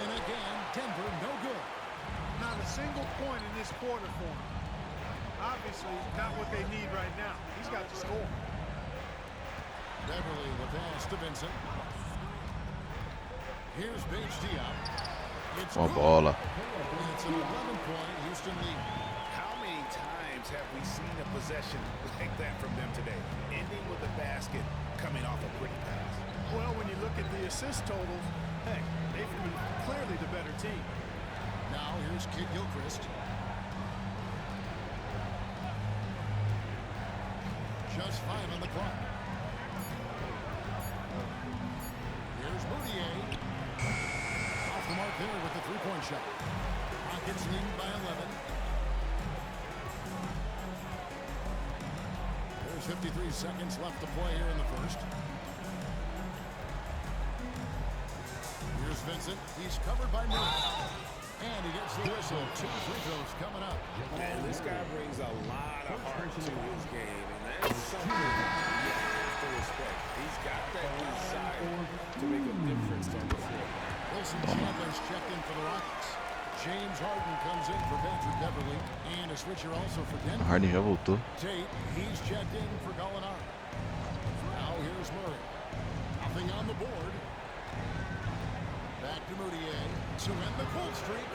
Speaker 3: And again, Denver no good.
Speaker 5: Not a single point in this quarter for him. Obviously, not what they need right now. He's got to score.
Speaker 3: Beverly the pass to Vincent. Here's Diop. It's
Speaker 1: Ó,
Speaker 3: good.
Speaker 1: bola.
Speaker 3: It's an 11-point Houston lead.
Speaker 11: How many times have we seen a possession like that from them today? Ending with a basket, coming off a pretty pass.
Speaker 5: Well, when you look at the assist totals, hey, they've been clearly the better team.
Speaker 3: Now here's Kid Gilchrist. Just 5 on the clock. Here's Moutier. Off the mark there with the three-point shot. Rockets lead by 11. There's 53 seconds left to play here in the first. Here's Vincent. He's covered by Murray. And he gets the whistle. 2 free throws coming up.
Speaker 11: And this guy brings a lot of heart to his game, and that's something you have to respect. He's got that desire to make a difference on the floor.
Speaker 3: Wilson Chandler's checked in for the Rockets. James Harden comes in for Patrick Beverly. And a switcher also for Denver.
Speaker 1: Harden já voltou.
Speaker 3: Tate, he's checked in for Gallinari. Now here's Murray. Nothing on the board. Back to Moutier to end the cold streak.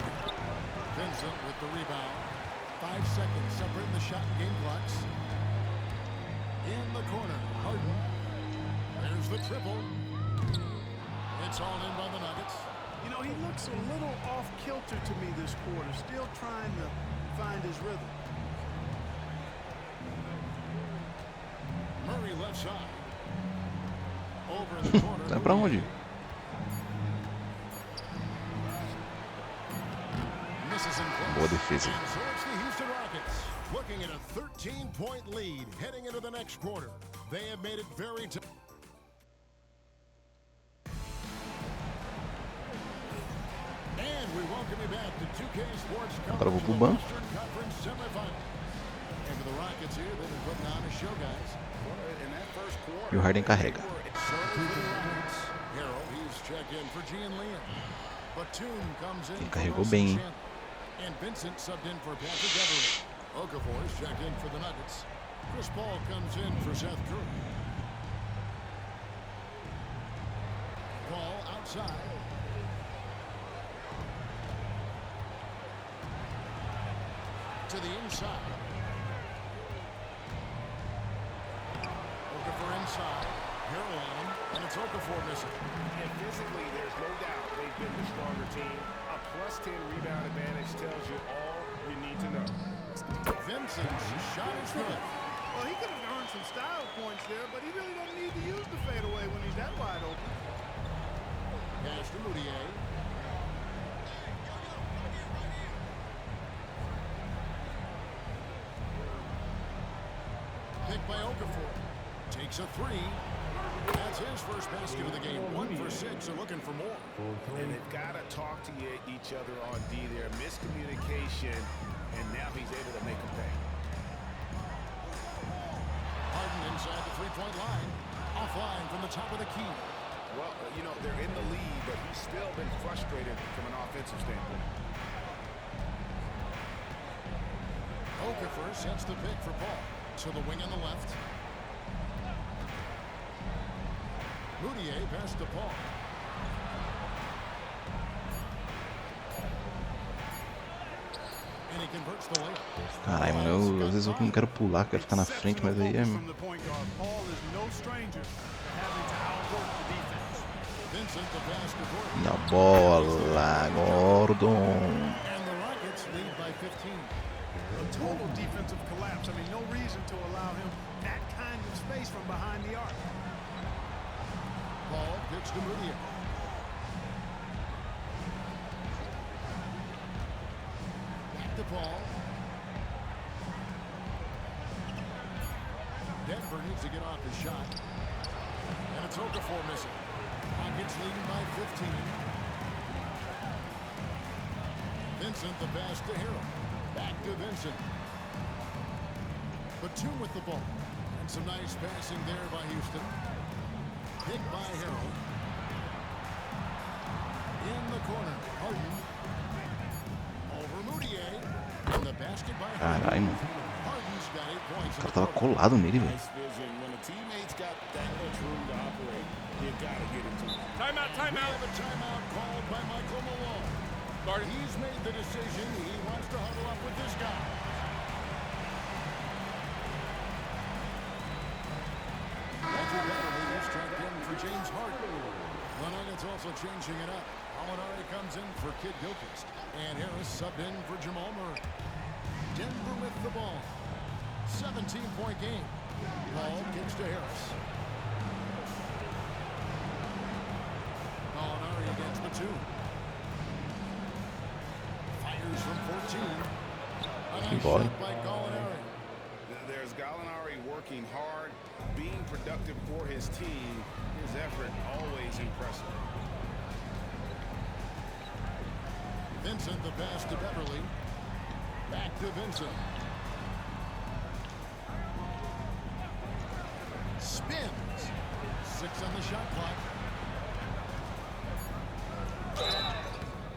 Speaker 3: Vincent with the rebound. 5 seconds separating the shot and game clocks. In the corner, Harden. There's the triple. It's all in by the Nuggets.
Speaker 5: You know, he looks a little off-kilter to me this quarter, still trying to find his rhythm.
Speaker 3: Murray left side. Over in the corner.
Speaker 1: Vai pra onde? Boa defesa.
Speaker 3: And so it's the Houston Rockets looking at a 13-point lead heading into the next quarter. They have made it very tough. And we welcome you back to 2K Sports
Speaker 1: Agora eu vou
Speaker 3: coverage
Speaker 1: pro
Speaker 3: of the
Speaker 1: banco.
Speaker 3: Western Conference semifinals. And for the Rockets here, they've been putting on a show, guys.
Speaker 11: In that first quarter,
Speaker 1: E o Harden carrega.
Speaker 3: So for the Rockets, Harrell, he's checked in for Gian Liam. Batum comes in
Speaker 1: Ele
Speaker 3: for
Speaker 1: carregou
Speaker 3: Wilson
Speaker 1: bem, hein?
Speaker 3: Chandler. And Vincent subbed in for Patrick Beverly. Okafor is checked in for the Nuggets. Chris Paul comes in for Seth Curry. Paul outside. To the inside. Okafor inside. Harrell on him. And it's Okafor missing.
Speaker 11: And physically, there's no doubt they've been the stronger team. A +10 rebound advantage tells you all you need to know.
Speaker 3: Vincent's shot is good.
Speaker 5: Well, he could have earned some style points there, but he really doesn't need to use the fadeaway when he's that wide open.
Speaker 3: Pass to Moutier. Picked by Okafor. Takes a three. That's his first basket of the game. 1 for 6. They're looking for more.
Speaker 11: And they've got to talk to each other on D there. Miscommunication, and now he's able to make a pay.
Speaker 3: Harden inside the three-point line. Offline from the top of the key.
Speaker 11: Well, you know, they're in the lead, but he's still been frustrated from an offensive standpoint.
Speaker 3: Okafor sets the pick for Paul. To the wing on the left. Moutier past to Paul. And he converts the layup.
Speaker 1: Caralho, mano, às vezes eu não quero pular, quero ficar na frente, mas aí é... E a bola, Gordon.
Speaker 5: A total defensive collapse. I mean, no reason to allow him that kind of space from behind the arc.
Speaker 3: Paul pitch to Moutier. Back to Paul. Denver needs to get off the shot. And it's Okafor missing. Rockets leading by 15. Vincent the pass to Harrell. Back to Vincent. Batum with the ball. And some nice passing there by Houston. Picked by Harrell. In the corner. Harden. Over Moutier. And the basket by
Speaker 1: Caralho, mano.
Speaker 3: Harden's got 8 points.
Speaker 1: O cara tava colado nele, velho.
Speaker 4: When a teammate's got that much room to operate, you gotta get it to him.
Speaker 3: Timeout, timeout. We have a timeout called by Michael Malone. He's made the decision. He wants to huddle up with this guy. Walter Beverly is tracked in for James Harden. The Nuggets also changing it up. Gallinari comes in for Kid Gilchrist. And Harris subbed in for Jamal Murray. Denver with the ball. 17-point game. Ball kicks to Harris. Gallinari against the 2. Fires from 14. A nice shot by Gallinari.
Speaker 4: There's Gallinari working hard, being productive for his team. His effort always impressive.
Speaker 3: Vincent the pass to Beverly. Back to Vincent. Spins. 6 on the shot clock.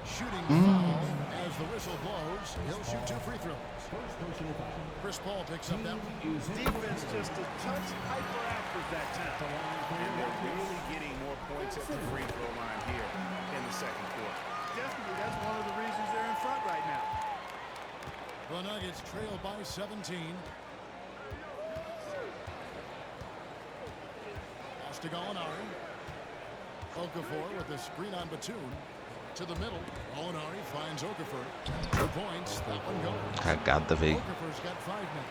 Speaker 3: Shooting foul as the whistle blows. He'll shoot 2 free throws. Chris Paul picks up that one.
Speaker 5: Defense just a touch hyperactive that time.
Speaker 4: And they're really getting more points at the free throw line here in the second quarter.
Speaker 5: Definitely, that's one of the reasons they're in front right now.
Speaker 3: The Nuggets trail by 17. Pass to Gallinari. Okafor with the screen on Batum. To the middle. Gallinari finds Okafor. 2 points. That one goes.
Speaker 1: Cagada, velho.
Speaker 3: Okafor's got 5 men.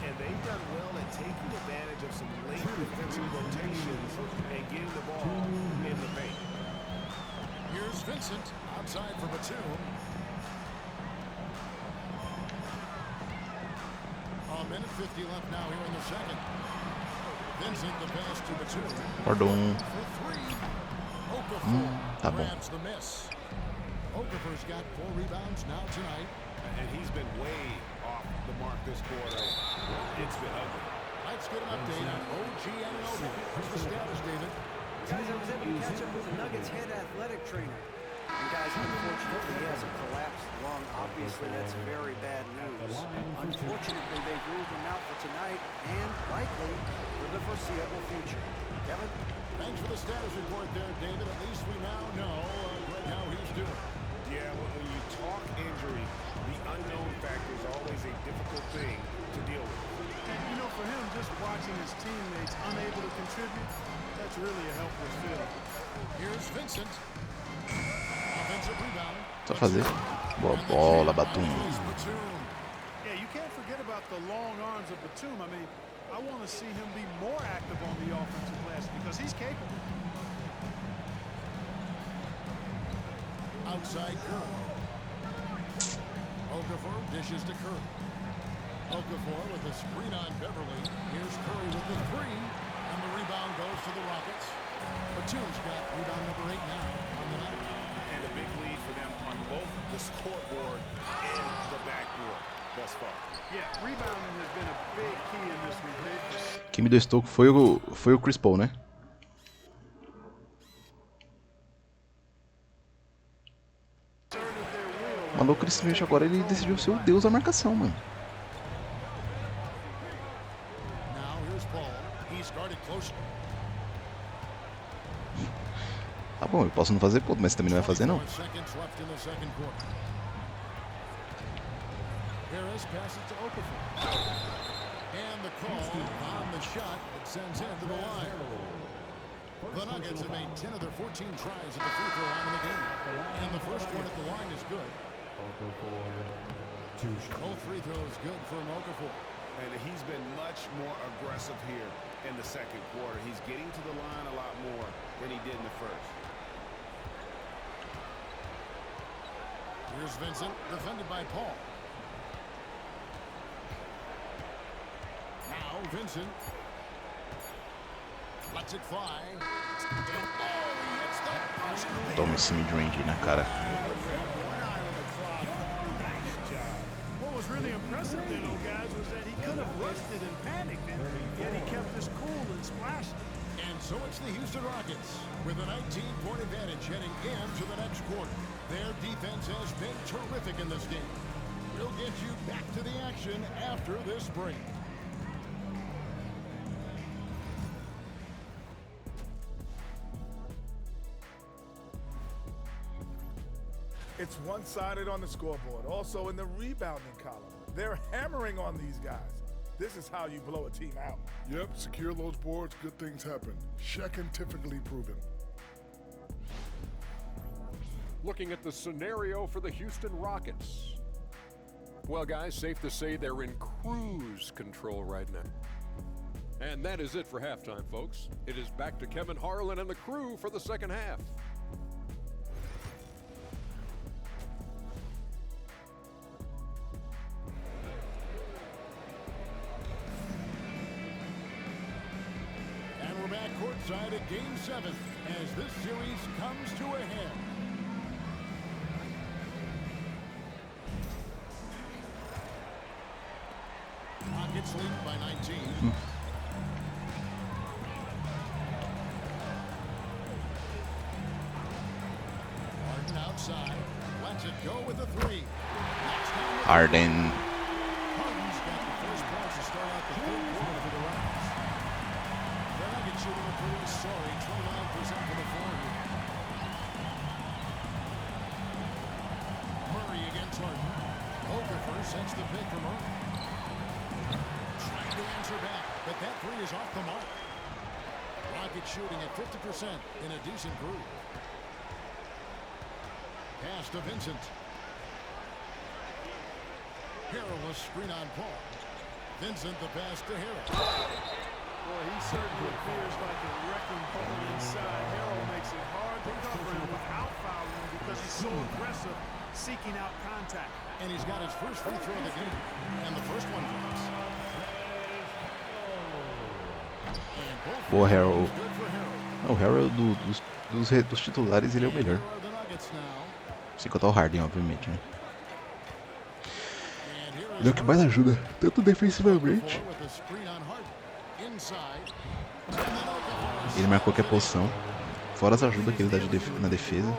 Speaker 4: And they've done well at taking advantage of some late defensive rotations and getting the ball in the paint.
Speaker 3: Here's Vincent outside for Batum. A minute 50 left now here in the second. Vincent the pass to Batum.
Speaker 1: Pardon.
Speaker 3: For 3. Okafor
Speaker 1: Tá bom.
Speaker 3: grabs the miss. Okafor's got 4 rebounds now tonight.
Speaker 4: And he's been way off the mark this quarter. It's been ugly.
Speaker 3: Let's get an update on OG Anunoby. What's the status, David?
Speaker 10: Guys, I was able to catch up with the Nuggets head athletic trainer. And guys, unfortunately, he has a collapsed lung. Obviously, that's very bad news. Unfortunately, they've ruled him out for tonight and likely for the foreseeable future. Kevin?
Speaker 3: Thanks for the status report there, David. At least we now know right how he's doing.
Speaker 4: Yeah, when you talk injury, the unknown factor is always a difficult thing to deal with.
Speaker 5: And, you know, for him, just watching his teammates unable to contribute, that's really a helpless feeling.
Speaker 3: Here's Vincent. Offensive rebound.
Speaker 1: Só fazer. Boa bola, Batum.
Speaker 5: Yeah, you can't forget about the long arms of Batum. I mean, I want to see him be more active on the offensive glass because he's capable.
Speaker 3: Outside Curry. Okafor dishes to Curry. Okafor with a screen on Beverly. Here's Curry with the 3. And the rebound goes to the Rockets. Batum's got rebound number 8 now on the night.
Speaker 4: And a big lead for them on both the scoreboard and the backboard thus far.
Speaker 5: Yeah, rebounding has been a big key in this one.
Speaker 1: Quem me deu esse toco foi o Chris Paul, né? Mandou o Chris Smith agora, ele decidiu ser o deus da marcação, mano. Tá bom, eu posso não fazer ponto, mas também não vai fazer não.
Speaker 3: Harris passes to Okafor. And the call on the shot that sends him to the line. The Nuggets have made 10 of their 14 tries at the free throw line in the game. And the first one at the line is good. Both free throws good for Okafor.
Speaker 4: And he's been much more aggressive here in the second quarter. He's getting to the line a lot more than he did in the first.
Speaker 3: Here's Vincent, defended by Paul. Now Vincent lets it fly.
Speaker 1: Toma esse mid-range na cara.
Speaker 5: What was really impressive there, though, guys, was that he could have wasted and panicked, and yet he kept his cool and splashed.
Speaker 3: And so it's the Houston Rockets with a 19-point advantage heading into the next quarter. Their defense has been terrific in this game. We'll get you back to the action after this break.
Speaker 7: It's one-sided on the scoreboard. Also in the rebounding column. They're hammering on these guys. This is how you blow a team out.
Speaker 6: Yep, secure those boards, good things happen. Scientifically proven.
Speaker 9: Looking at the scenario for the Houston Rockets. Well, guys, safe to say they're in cruise control right now. And that is it for halftime, folks. It is back to Kevin Harlan and the crew for the second half.
Speaker 3: And we're back courtside at Game 7 as this series comes to a head. Rockets lead by 19. Harden outside. Lets it go with the three.
Speaker 1: Harden.
Speaker 3: Harden's got the first points to start out the third quarter for the Rockets. The Nuggets shooting a pretty sorry 29% from the floor here. Murray against Harden. Okafor sets the pick for Murray. Trying to answer back, but that three is off the mark. Rockets shooting at 50% in a decent groove. Pass to Vincent. Perilous screen on Paul. Vincent the pass to Harris.
Speaker 5: Boy, he certainly appears like a wrecking ball inside. Harrell makes it hard to cover him without fouling him because he's so aggressive, seeking out contact.
Speaker 3: And he's got his first free throw of the game. And the first one drops. And both
Speaker 1: Boa, Harrell.
Speaker 3: good for Harrell.
Speaker 1: O Harrell dos titulares, ele é o melhor.
Speaker 3: Here are the Nuggets now.
Speaker 1: Sem contar o Harden, obviamente, né? Ele é o que mais ajuda, tanto defensivamente. Ele marcou qualquer posição, fora as ajudas que ele dá na defesa.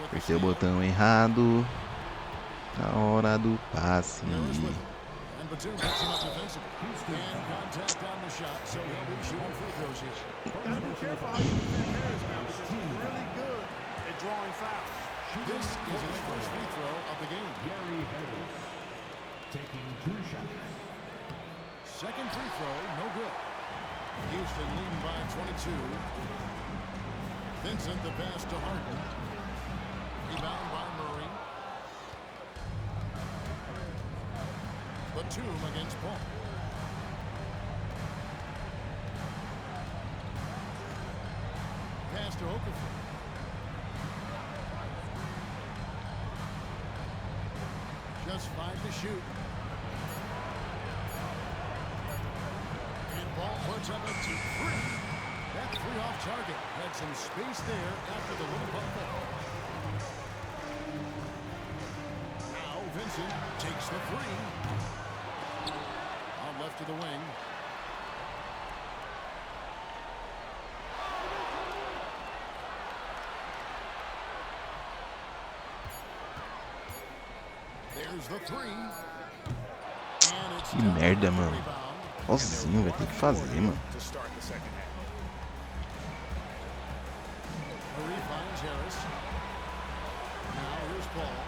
Speaker 1: Apertei o botão errado na hora do passe.
Speaker 3: Batum picks him up defensively. And contact on the shot, so he'll be shooting free throws here.
Speaker 5: Gotta be careful how you defend Harris now because he's really good at drawing fouls.
Speaker 3: This is his first free throw of the game.
Speaker 8: Gary Harris taking 2 shots.
Speaker 3: Second free throw, no good. Houston leading by 22. Vincent the pass to Harden. Rebound by Murray. Batum against Paul. Pass to Okafor. Just 5 to shoot. And Paul puts up a 2-3. That three off target. Had some space there after the little bump ball. Now Vincent takes the three. Left to the wing.
Speaker 1: Que merda, mano. Sozinho, vai ter que fazer, mano.
Speaker 3: Murray finds Harris. Now here's Paul.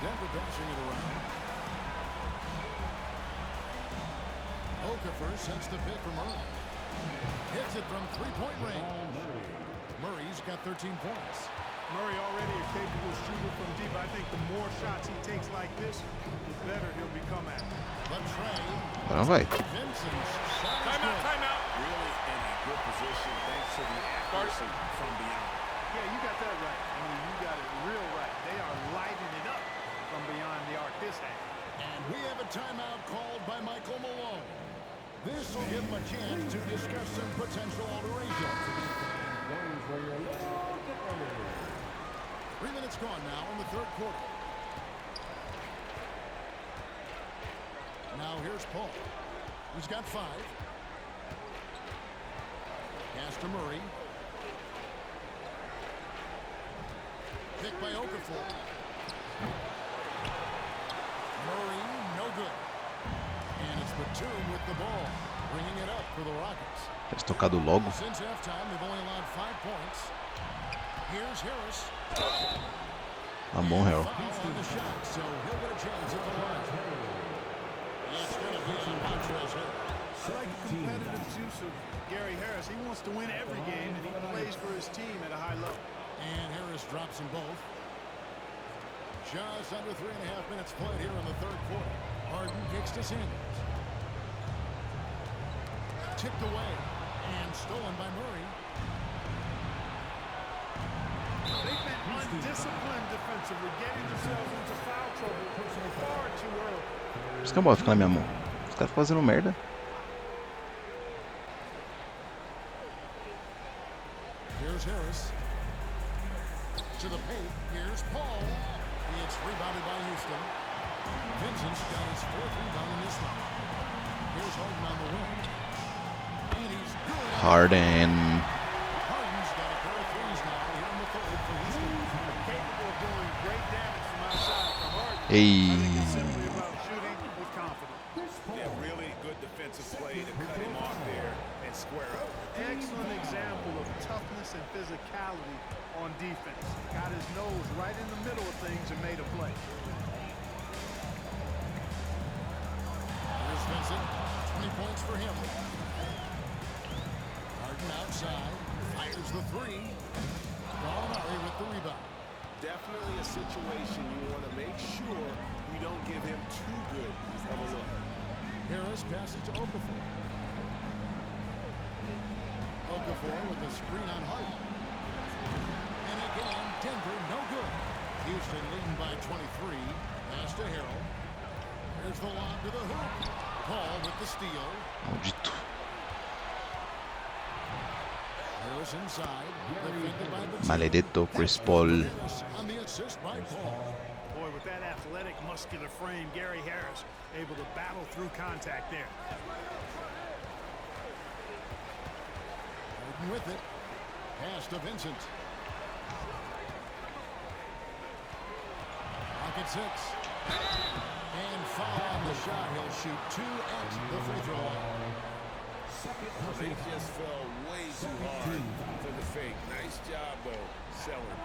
Speaker 3: Denver bouncing it around. Okafor sends the pick for Murray. Hits it from three-point range. Murray's got 13 points.
Speaker 5: Murray already a capable shooter from deep. I think the more shots he takes like this, the better he'll become at it.
Speaker 3: The trade.
Speaker 1: Agora vai.
Speaker 3: Vincent's shot is good.
Speaker 4: Timeout. Really in a good position thanks to the accuracy from beyond.
Speaker 5: Yeah, you got that right. I mean, you got it real right. They are lighting it up from beyond the arc this half.
Speaker 3: And we have a timeout called by Michael Malone. This will give him a chance to discuss some potential alterations. 3 minutes gone now in the third quarter. Now here's Paul. He's got 5. Pass to Murray. Picked by Okafor. Murray, no good. And it's Batum with the ball, bringing it up for the Rockets.
Speaker 1: Tivesse tocado logo.
Speaker 3: Since halftime, they've only allowed 5 points. Here's Harris.
Speaker 1: Tá bom, Hell.
Speaker 3: Foul on the shot, so he'll get a chance at the line. It's going to be on Montrezl Harrell.
Speaker 5: I like the competitive juice of Gary Harris. He wants to win every game, and he plays for his team at a high level.
Speaker 3: And Harris drops them both. Just under 3.5 minutes played here in the third quarter. Harden kicks to Sanders. Tipped away and stolen by Murray.
Speaker 5: They've been undisciplined defensively, getting themselves into foul trouble far too early.
Speaker 1: Por isso que a bola fica na minha mão. Os caras ficam fazendo merda.
Speaker 3: Here's Harris. To the paint. Here's Paul. It's rebounded by Houston. Vincent's got his 4th rebound in this one. Here's Harden on the wing. And he's good.
Speaker 1: Harden.
Speaker 3: Harden's got a pair of threes now here in the third for Houston.
Speaker 5: Capable of doing great damage from outside for Harden.
Speaker 1: Hey.
Speaker 5: I think it's simply about shooting with confidence.
Speaker 4: Yeah, really good defensive play to cut him off there and square up.
Speaker 5: Excellent example of toughness and physicality on defense. Got his nose right in the middle of things and made a play.
Speaker 3: Here's Vincent. 20 points for him. Harden outside. Fires the 3. Gallinari with the rebound.
Speaker 4: Definitely a situation you want to make sure you don't give him too good of a look.
Speaker 3: Harris passes to Okafor. Okafor with the screen on Harden. And again, Denver no good. Houston leading by 23. Pass to Harrell. Here's the lob to the hoop. Paul with the steal.
Speaker 1: Maldito.
Speaker 3: Harris inside. Defended by the
Speaker 1: Maledetto Chris Paul.
Speaker 3: on the assist by Paul.
Speaker 5: Boy, with that athletic, muscular frame, Gary Harris able to battle through contact there.
Speaker 3: Harden with it. Pass to Vincent. Rocket 6. And foul on the shot. He'll shoot 2 at the free throw line.
Speaker 4: They just fell way too hard for the fake. Nice job, though, selling.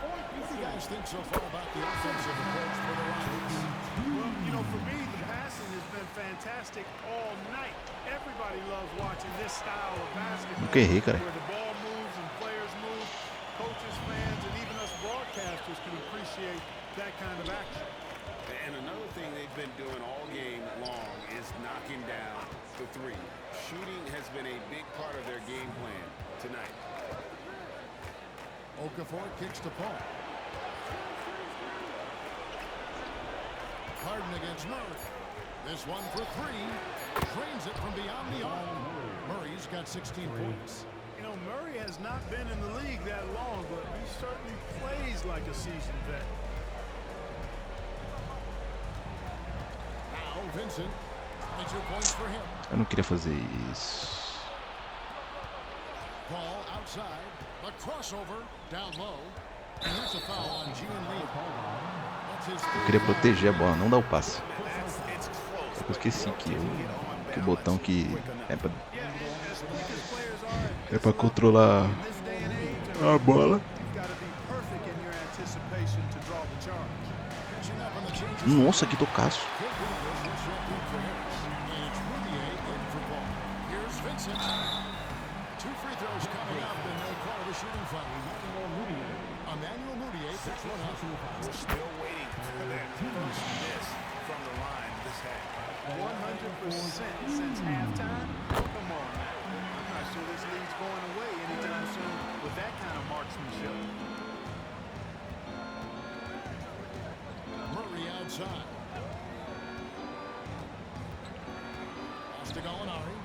Speaker 3: What do you guys think so far about the offensive approach for the Rockets?
Speaker 5: Well, you know, for me, the passing has been fantastic all night. Everybody loves watching this style of basketball.
Speaker 1: Nunca errei, cara.
Speaker 5: Where the ball moves and players move. Coaches, fans, and even us broadcasters can appreciate that kind of action.
Speaker 4: And another thing they've been doing all game long is knocking down the 3. Shooting has been a big part of their game plan tonight.
Speaker 3: Okafor kicks to Paul. Harden against Murray. This one for 3. Drains it from beyond the arc. Murray's got 16 points.
Speaker 5: You know, Murray has not been in the league that long, but he certainly plays like a seasoned vet.
Speaker 3: Now Vincent. 22 points for him.
Speaker 1: Eu não queria fazer isso.
Speaker 3: Paul outside. A crossover down low. And that's a foul on Gian Lee.
Speaker 1: Eu queria proteger a bola, não dar o passe. Eu esqueci que o botão que é pra controlar a bola. Nossa, que tocaço.
Speaker 4: Still waiting for that first miss from the line this half.
Speaker 5: 100% since halftime? Come on, man. I'm not sure this league's going away anytime soon with that kind of marksmanship.
Speaker 3: Murray outside. Pass to Gallinari.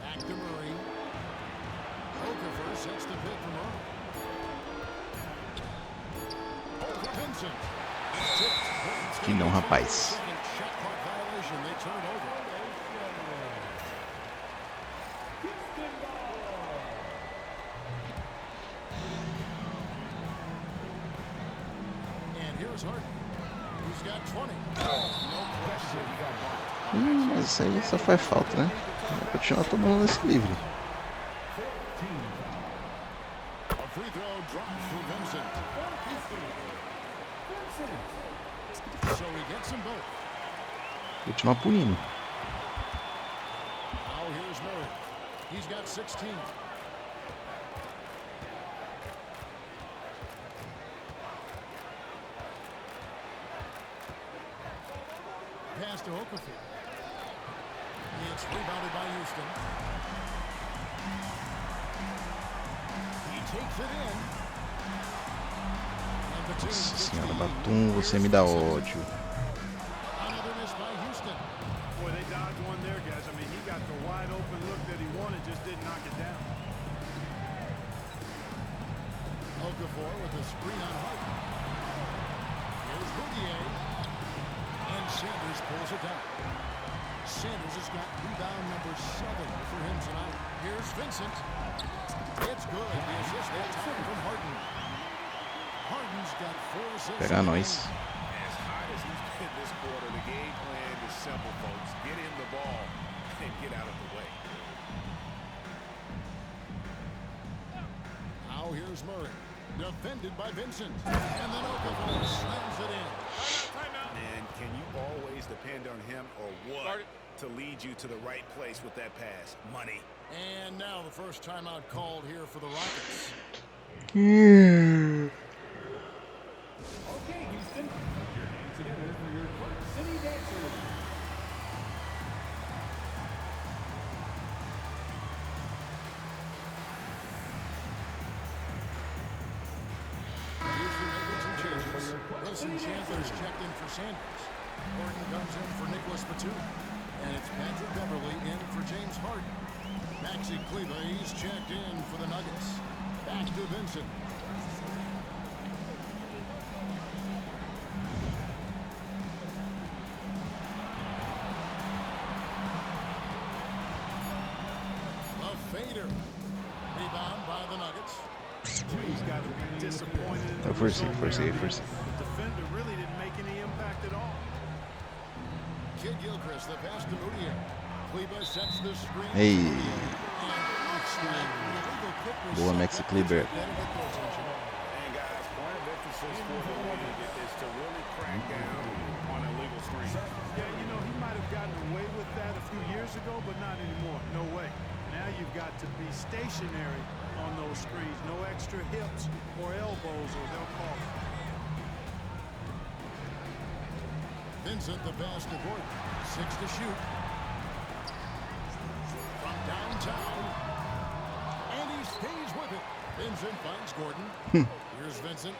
Speaker 3: Back to Murray. Okafor sets the pick for Murray. Over Vincent.
Speaker 1: Que não, rapaz.
Speaker 3: Shot clock violation. They turn it over. And here's Harden. Who's got 20? No question.
Speaker 1: Mas isso aí só faz falta, né? Vai continuar tomando esse livre.
Speaker 3: A free throw drops for Vincent. So he gets them both.
Speaker 1: Continuar punindo.
Speaker 3: Now here's Murray. He's got 16. Pass to Okafor. It's rebounded by Houston. He takes it in.
Speaker 1: Nossa senhora, Batum, você me dá ódio.
Speaker 3: Another miss by Houston.
Speaker 5: Boy, they dodged one there, guys. I mean, he got the wide open look that he wanted, just didn't knock it down.
Speaker 3: Okafor with a screen on Harden. Here's Boudier. And Sanders pulls it down. Sanders has got rebound number 7 for him tonight. Here's Vincent. It's good. The assist that time from Harden. Harden's got 4 assists.
Speaker 1: Pegar nós.
Speaker 4: As hot as he's been this quarter, the game plan is simple, folks. Get him the ball and get out of the way.
Speaker 3: Now here's Murray. Defended by Vincent. And then Okafor slams it in.
Speaker 4: And can you always depend on him or what to lead you to the right place with that pass? Money.
Speaker 3: And now the first timeout called here for the Rockets.
Speaker 8: Okay, Houston, put your hands together for your first city dancer.
Speaker 3: Houston making some changes. Wilson Chandler's checked in for Sanders. Gordon comes in for Nicholas Batum. And it's Patrick Beverly in for James Harden. Maxi Kleber, he's checked in for the Nuggets. Back to Vincent. A fader. Rebound by the Nuggets.
Speaker 5: He's got to be disappointed.
Speaker 1: Forcei.
Speaker 5: The defender really didn't make any impact at all.
Speaker 3: Kid Gilchrist, the pass to Boudier. Kleber sets the screen.
Speaker 1: Ei,
Speaker 3: And
Speaker 1: boa Maxi Kleber.
Speaker 4: And guys, point of emphasis for the league is to really crack down on illegal screens.
Speaker 5: Yeah, you know, he might have gotten away with that a few years ago, but not anymore. No way. Now you've got to be stationary on those screens. No extra hips or elbows, or they'll call it.
Speaker 3: Vincent, the pass to Gordon. 6 to shoot. From downtown. And he stays with it. Vincent finds Gordon. Here's Vincent.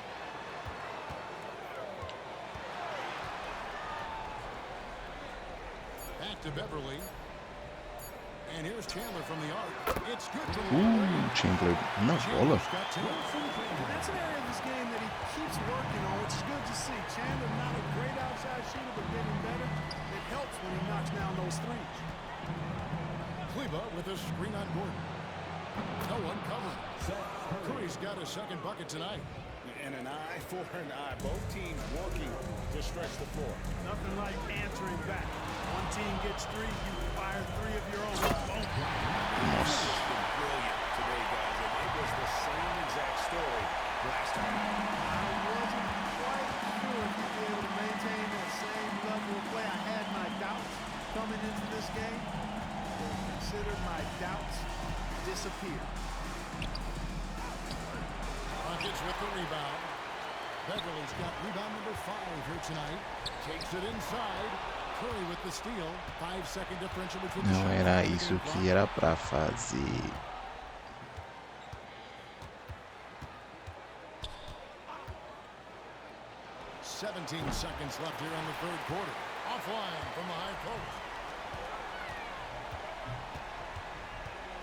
Speaker 3: Back to Beverly. And here's Chandler from the arc. It's good from
Speaker 1: Chandler na bola.
Speaker 5: That's an area of this game that he keeps working on, which is good to see. Chandler, not a great outside shooter, but getting better. It helps when he knocks down those threes.
Speaker 3: Kleber with a screen on Gordon. No one covering. Curry's got his second bucket tonight.
Speaker 4: And an eye for an eye. Both teams working to stretch the floor.
Speaker 5: Nothing like answering back. One team gets 3, you fire 3 of your own. Boom.
Speaker 4: It's been brilliant today, guys. And it was the same exact story last time.
Speaker 5: I wasn't quite sure if you'd be able to maintain that same level of play. I had my doubts coming into this game. But consider my doubts disappear.
Speaker 3: Rockets with the rebound. Beverly's got rebound number 5 here tonight. Takes it inside. Curry with the steal. 5-second differential between the
Speaker 1: Não era isso que era pra fazer.
Speaker 3: .17 seconds left here in the third quarter. Offline from the high post.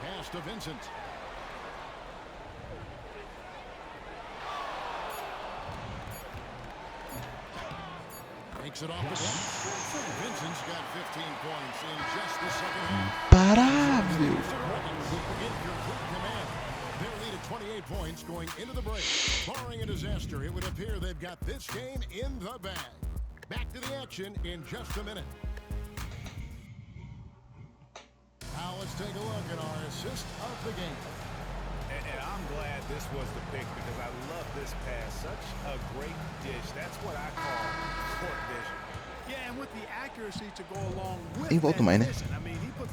Speaker 3: Pass to Vincent. Takes it off the bench. Vincent's got 15 points in just the second half.
Speaker 1: Imparável.
Speaker 3: Their lead at 28 points going into the break. Barring a disaster, it would appear they've got this game in the bag. Back to the action in just a minute. Now let's take a look at our assist of the game.
Speaker 4: And I'm glad this was the pick because I love this pass. Such a great dish. That's what I call court vision.
Speaker 5: Yeah, and with the accuracy to go along with
Speaker 1: Tem volta mais, né?
Speaker 5: I mean, he put...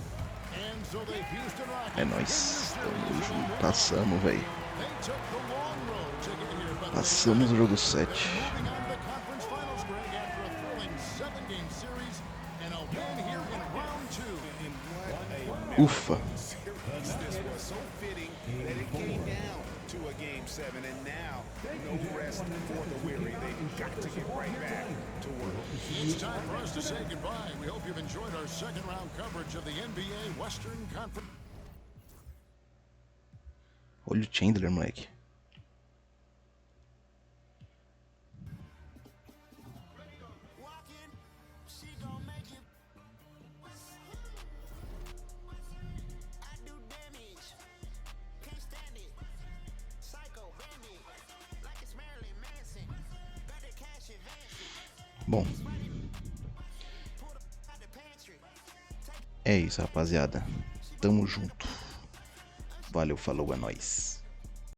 Speaker 3: And so the Houston Rockets
Speaker 1: É nóis. Tamo junto. Passamos, velho.
Speaker 3: they took the long road to get here, but
Speaker 1: Passamos o jogo 7.
Speaker 3: moving on to the conference finals, Greg, after a thrilling 7-game series and a win here in round 2.
Speaker 4: And what a
Speaker 1: Ufa.
Speaker 4: series this was. So fitting that it came down to a game 7, and now no rest for the weary. They've got to get right back to work.
Speaker 3: It's time for us to say goodbye. We hope you've enjoyed our second round coverage of the NBA Western Conference.
Speaker 1: Olha o Chandler, moleque. Bom, é isso, rapaziada. Tamo junto. Valeu, falou, é nóis.